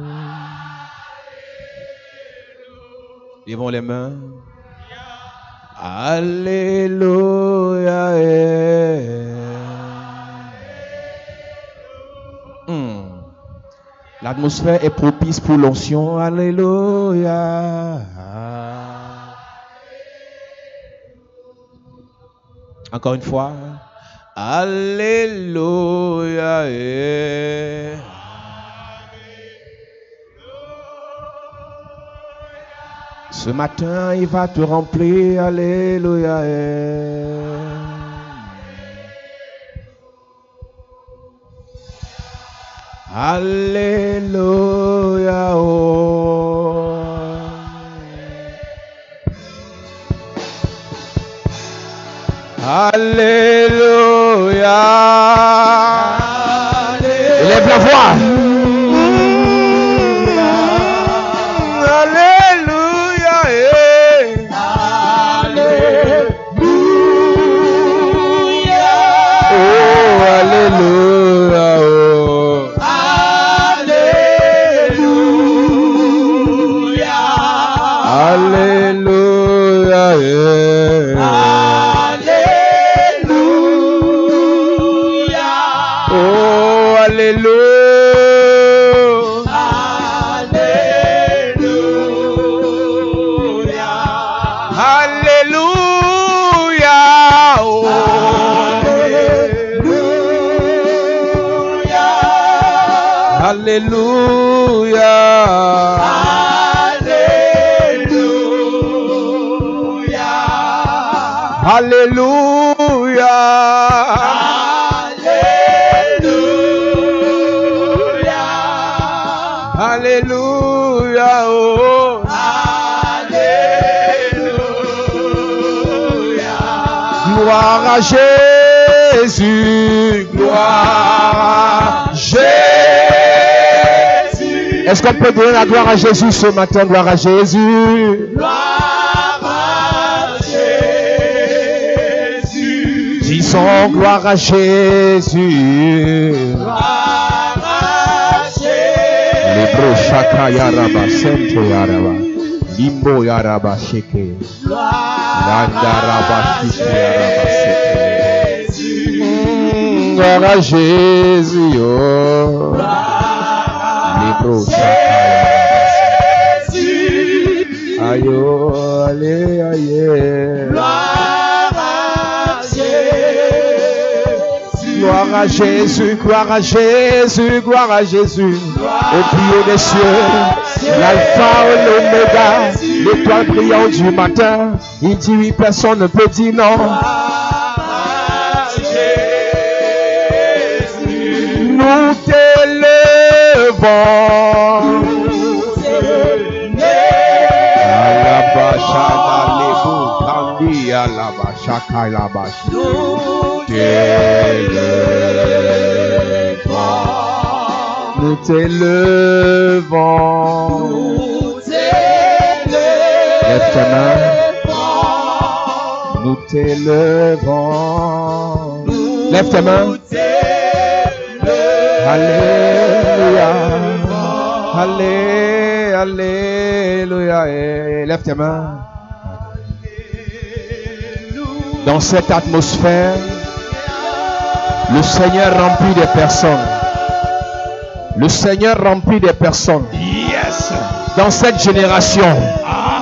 Levons les mains. Alléluia. L'atmosphère est propice pour l'onction. Alléluia. Encore une fois. Alléluia. Ce matin, il va te remplir. Alléluia. Alléluia. Oh. Alléluia. Élève la voix. Alléluia. Alléluia. Oh, alléluia. Alléluia. Alléluia. Oh, alléluia. Alléluia. Alléluia. Oh. Alléluia. Alléluia. Alléluia. Alléluia. Alléluia. Oh. Alléluia. Gloire à Jésus. Gloire à Jésus. Est-ce qu'on peut donner la gloire à Jésus ce matin? Gloire à Jésus. Gloire à Jésus. Disons gloire à Jésus. Gloire à Jésus. Lebro shaka yaraba sento yaraba. Limbo yaraba sheke. Gloire à Jésus. Oh. Libro shaka. Gloire à Jésus, gloire à Jésus, gloire à Jésus. Au plus haut des cieux, l'alpha et l'oméga, l'étoile brillante du matin. Il dit oui, personne ne peut dire non. Nous t'élevons. Nous t'élevons. Lève tes mains. Nous t'élevons. Lève tes mains. Alléluia. Alléluia. Lève tes mains. Dans cette atmosphère, le Seigneur remplit des personnes. Le Seigneur remplit des personnes. Yes. Dans cette génération,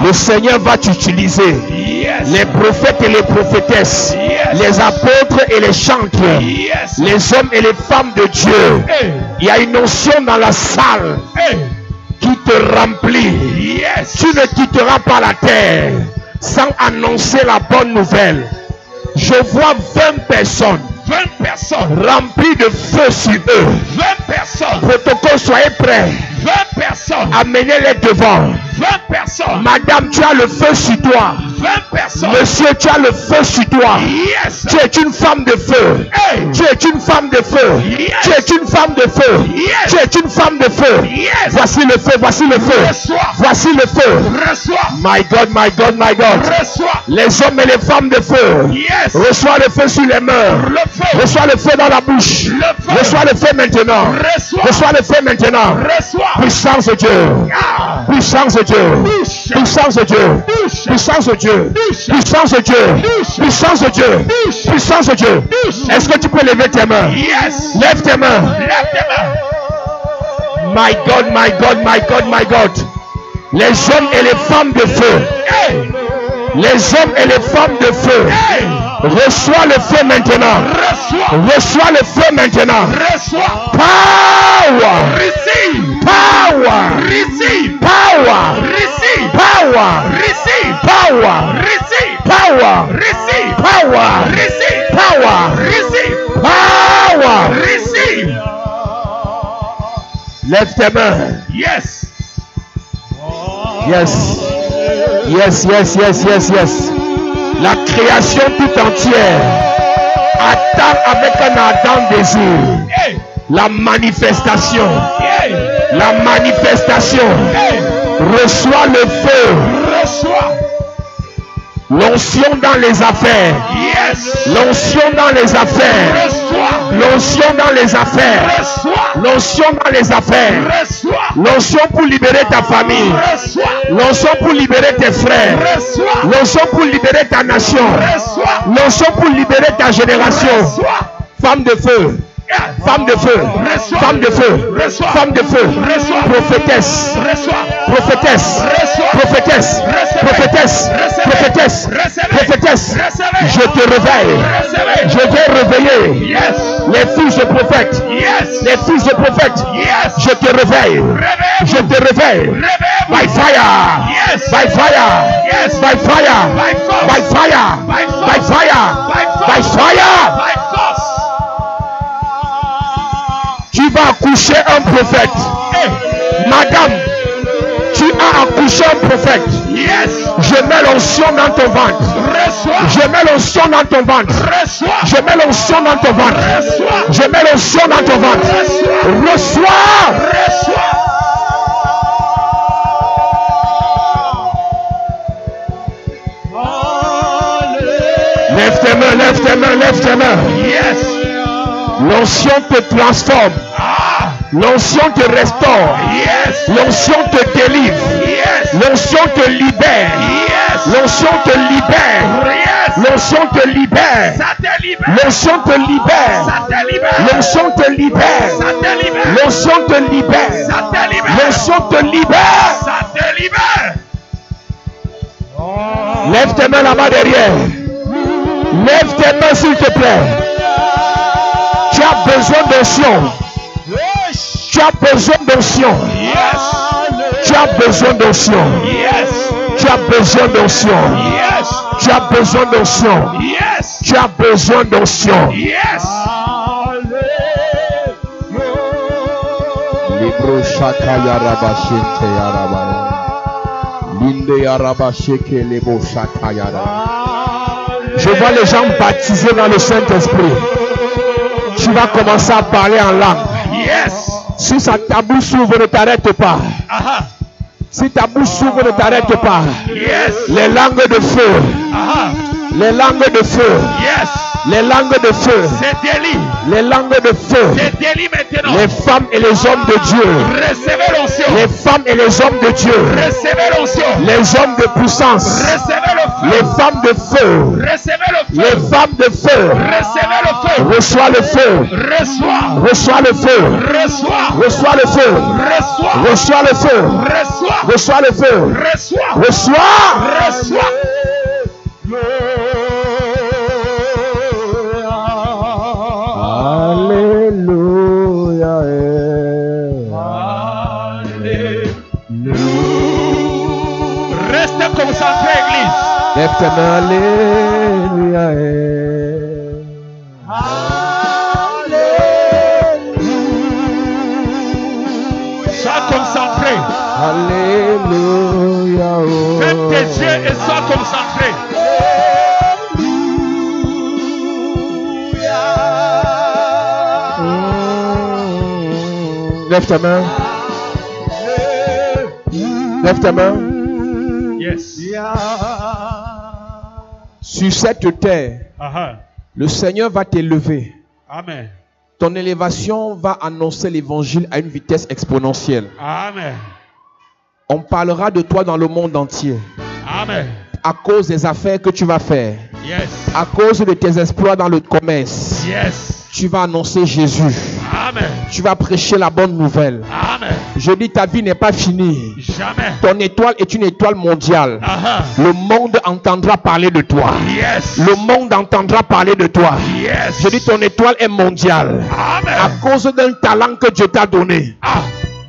le Seigneur va t'utiliser. Yes. Les prophètes et les prophétesses, Yes. les apôtres et les chantres, Yes. les hommes et les femmes de Dieu. Hey. Il y a une onction dans la salle Hey. qui te remplit. Yes. Tu ne quitteras pas la terre sans annoncer la bonne nouvelle. Je vois 20 personnes 20 personnes. remplies de feu sur eux. 20 personnes. Protocole, soyez prêts. 20 personnes. Amenez-les devant. 20 personnes. Madame, tu as le feu sur toi. 20 personnes. Monsieur, tu as le feu sur toi. Yes. Tu es une femme de feu. Hey. Tu es une femme de feu. Yes. Tu es une femme de feu. Yes. Tu es une femme de feu. Yes. Voici le feu, voici le feu. Reçois. Voici le feu. Reçois. My God, my God, my God. Reçois. Les hommes et les femmes de feu. Yes. Reçois le feu sur les mains. Le feu. Reçois le feu dans la bouche. Le feu. Reçois le feu maintenant. Reçois. Reçois le feu maintenant. Reçois. Puissance de Dieu. Ah. Puissance de Dieu. Bouche. Puissance de Dieu. Bouche. Puissance de Dieu. Bouche. Puissance de Dieu. Bouche. Puissance de Dieu. Bouche. Puissance de Dieu. Bouche. Est-ce que tu peux lever tes mains? Yes. Lève tes mains. Lève tes mains. My God, my God, my God, my God. Les hommes et les femmes de feu. Hey. Les hommes et les femmes de feu. Hey. Reçois le feu maintenant. Reçois. Reçois le feu maintenant. Reçois. Power. Receive. Power. Receive. Power. Receive. Power. Receive. Power. Receive. Power. Receive. Power. Receive. Power. Receive. Power. Receive. Lève tes mains. Yes. Yes. Yes, yes, yes, yes, yes. La création tout entière attend avec un ardent désir Hey. la manifestation. Hey. La manifestation. Hey. Reçois le feu. Reçois. L'onction dans les affaires. Yes. L'onction dans les affaires. Reçois. L'onction dans les affaires. Reçois. L'onction dans les affaires. Reçois. L'onction pour libérer ta famille. Reçois. L'onction pour libérer tes frères. Reçois. L'onction pour libérer ta nation. Reçois. L'onction pour libérer ta génération. Reçois. Femme de feu. Femme de feu. Reçois. Femme de feu. Reçois. Femme de feu. Reçois. Prophétesse. Reçois. Prophétesse. Reçois. Prophétesse. Recevez. Prophétesse. Recevez. Prophétesse. Recevez. Prophétesse. Recevez. Je te réveille. Recevez. Je vais réveiller Yes. les fils de prophètes. Yes. Les fils de prophètes. Yes. Je te réveille. Réveille. Je te réveille. Réveille. By fire. Yes. By fire. Yes. By fire. By force. By fire. By force. By fire. By force. By fire. By force. Tu vas accoucher un prophète. Hey. Madame, tu as accouché un prophète. Yes. Je mets l'onction dans ton ventre. Reçois. Je mets l'onction dans ton ventre. Reçois. Je mets l'onction dans ton ventre. Reçois. Je mets l'onction dans ton ventre. Reçois. Reçois. Reçois. Lève tes mains, lève tes mains, lève tes mains. Yes. L'onction te transforme. Ah. L'onction te restaure. Yes. L'onction te délivre. Yes. L'onction te libère. Yes. L'onction te libère. Yes. L'onction te libère. Ça te libère. L'onction te libère. Ça te libère. L'onction te libère. Ça te libère. L'onction te libère. Ça te libère. L'onction te libère. Ça te libère. Lève tes mains là-bas derrière. Lève tes mains s'il te plaît. Tu as besoin d'onction. Tu as besoin d'onction. Tu as besoin d'onction. Tu as besoin d'onction. Tu as besoin d'onction. Tu as besoin d'onction. Libro shaka yaraba shente yaraba. Linde yaraba sheke lebo shaka yaraba. Je vois les gens baptisés dans le Saint-Esprit. Tu vas commencer à parler en langue. Si ta bouche s'ouvre, ne t'arrête pas. Si ta bouche s'ouvre, ne t'arrête pas. Les langues de feu. Les langues de feu. Les langues de feu. Les langues de feu. Les femmes et les hommes de Dieu. Les femmes et les hommes de Dieu. Les hommes de puissance. Les femmes de feu. Les femmes de feu. Reçois le feu. Reçois le feu. Reçois le feu. Reçois le feu. Reçois le feu. Reçois. Alléluia. Reste concentré, église. Lève tes mains. Alléluia. Sois concentré. Alléluia. Ferme tes yeux et sois concentré. Lève ta main. Lève ta main. Yes. Sur cette terre, le Seigneur va t'élever. Amen. Ton élévation va annoncer l'évangile à une vitesse exponentielle. Amen. On parlera de toi dans le monde entier. Amen. À cause des affaires que tu vas faire. Yes. À cause de tes exploits dans le commerce. Yes. Tu vas annoncer Jésus. Amen. Tu vas prêcher la bonne nouvelle. Amen. Je dis, ta vie n'est pas finie. Jamais. Ton étoile est une étoile mondiale. Le monde entendra parler de toi. Yes. Le monde entendra parler de toi. Yes. Je dis, ton étoile est mondiale. Amen. À cause d'un talent que Dieu t'a donné.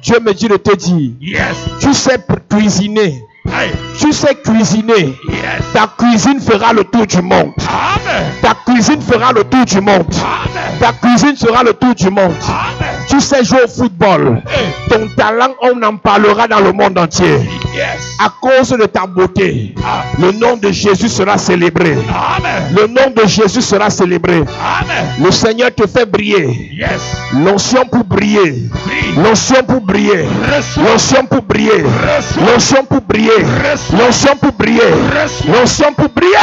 Dieu me dit de te dire, Yes. tu sais cuisiner. Hey. Tu sais cuisiner. Yes. Ta cuisine fera le tour du monde. Amen. Ta cuisine fera le tour du monde. Amen. Ta cuisine sera le tour du monde. Amen. Tu sais jouer au football. Hey. Ton talent, on en parlera dans le monde entier. Yes. À cause de ta beauté, le nom de Jésus sera célébré. Amen. Le nom de Jésus sera célébré. Amen. Le Seigneur te fait briller. Yes. L'onction pour briller. L'onction pour briller. L'onction pour briller. L'onction pour briller. L'onction pour briller. L'onction pour briller.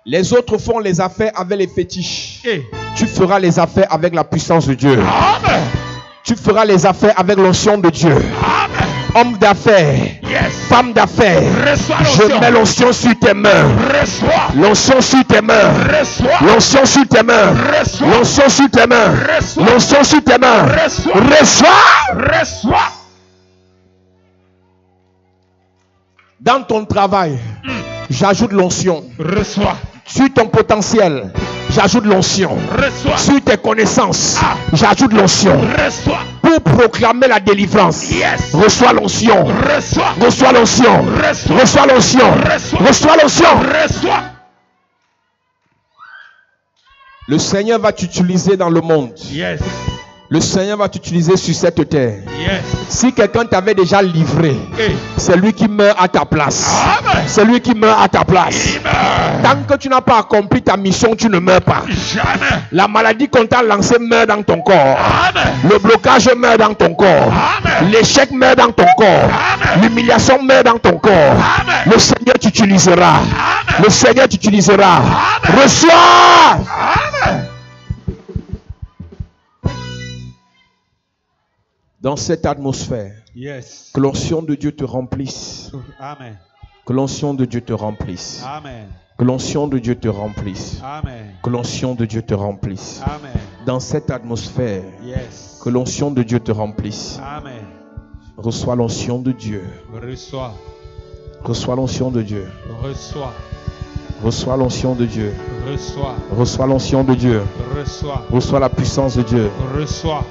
Les autres font les affaires avec les fétiches. Tu feras les affaires avec la puissance de Dieu. Amen. Tu feras les affaires avec l'onction de Dieu. Amen. Homme d'affaires, Yes. femme d'affaires, Reçois je l'onction. mets l'onction sur tes mains. Reçois. L'onction sur tes mains. Reçois. L'onction sur tes mains. Reçois. L'onction sur tes mains. Reçois. L'onction sur tes mains. Reçois. Reçois. Reçois. Dans ton travail, j'ajoute l'onction. Reçois. Sur ton potentiel, j'ajoute l'onction. Reçois. Sur tes connaissances, j'ajoute l'onction. Reçois. Pour proclamer la délivrance, Yes. reçois l'onction. Reçois. Reçois l'onction. Reçois. Reçois l'onction. Reçois. Reçois l'onction. Reçois. Le Seigneur va t'utiliser dans le monde. Yes. Le Seigneur va t'utiliser sur cette terre. Yes. Si quelqu'un t'avait déjà livré, Hey. c'est lui qui meurt à ta place. Amen. C'est lui qui meurt à ta place. Il meurt. Tant que tu n'as pas accompli ta mission, tu ne meurs pas. Jamais. La maladie qu'on t'a lancée meurt dans ton corps. Amen. Le blocage meurt dans ton corps. Amen. L'échec meurt dans ton corps. Amen. L'humiliation meurt dans ton corps. Amen. Le Seigneur t'utilisera. Amen. Le Seigneur t'utilisera. Amen. Reçois. Amen. Dans cette atmosphère, Yes. que l'onction de Dieu te remplisse. Amen. Que l'onction de Dieu te remplisse. Amen. Que l'onction de Dieu te remplisse. Amen. Que l'onction de Dieu te remplisse. Amen. Dans cette atmosphère, Yes. que l'onction de Dieu te remplisse. Amen. Reçois l'onction de Dieu. Reçois. Reçois l'onction de Dieu. Reçois. Reçois l'onction de Dieu. Reçois. Reçois l'onction de Dieu. Reçois. Reçois la puissance de Dieu. Reçois.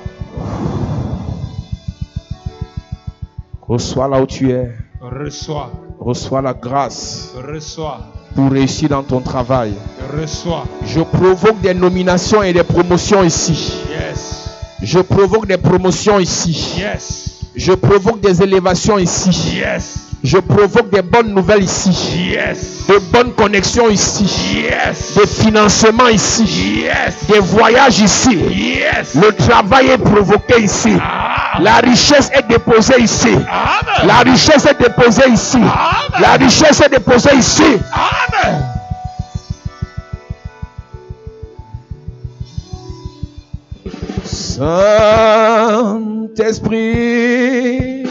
Reçois là où tu es. Reçois. Reçois la grâce Reçois. pour réussir dans ton travail. Reçois. Je provoque des nominations et des promotions ici. Yes. Je provoque des promotions ici. Yes. Je provoque des élévations ici. Yes. Je provoque des bonnes nouvelles ici. Yes. De bonnes connexions ici. Yes. Des financements ici. Yes. Des voyages ici. Yes. Le travail est provoqué ici. La richesse est déposée ici. Amen. La richesse est déposée ici. Amen. La richesse est déposée ici. Amen. Saint-Esprit,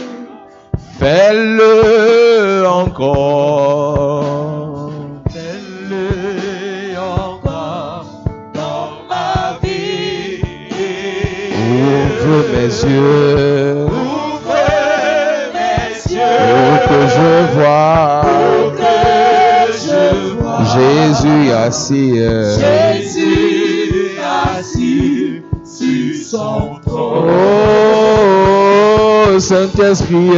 fais-le encore. Fais-le encore dans ma vie. Ouvre mes yeux. Ouvre mes yeux. Pour que je vois. Pour que je vois Jésus assis. Jésus assis sur son trône. Oh, Saint-Esprit,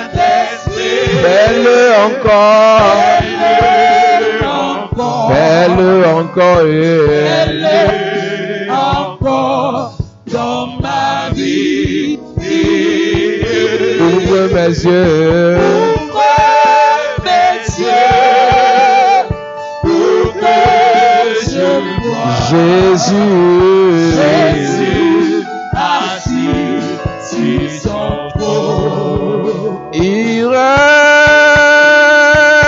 Saint-Esprit, fais-le encore. fais-le encore. Fais-le encore. Fais-le encore dans ma vie. Ouvre mes yeux. Ouvre mes yeux pour que je vois Jésus. Jésus assis sur son trône. Il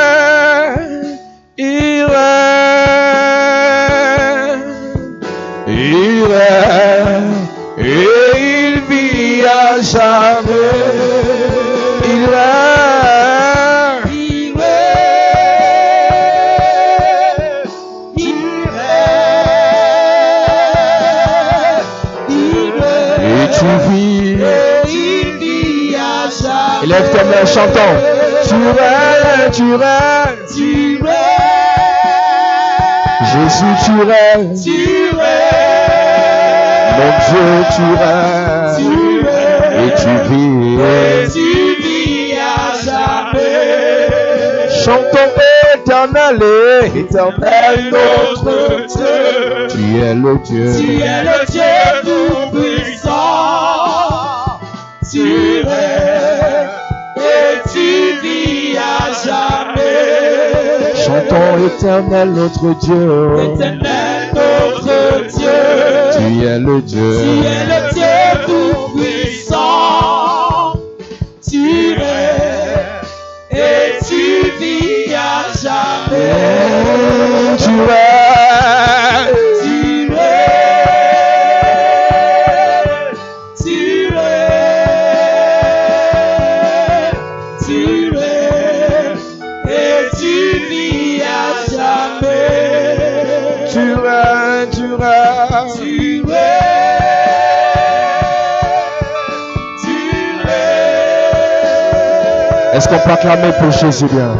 règne, il règne, il règne, et il vit à jamais. Il règne, Il règne, il règne, il règne, et tu vis. et il vit à jamais. Élève tes mains, chantons. Tu règnes, tu règnes. Tu règnes, Jésus, tu règnes. tu règnes, Mon Dieu, tu tu règnes. Et tu règnes, vis. et tu vis à jamais. Chantons éternel, éternel notre Dieu. Tu es le Dieu. Tu es le Dieu tout-puissant. Tu règnes et tu vis à jamais. Chantons éternel notre Dieu. Éternel notre Dieu. Tu es le Dieu. Tu es le Dieu tout-puissant. Tu règnes et tu vis à jamais. Tu règnes. Tu règnes, tu règnes, tu règnes, et tu vis à jamais. Tu règnes, tu règnes. Tu règnes, tu règnes. Est-ce qu'on peut acclamer pour Jésus bien?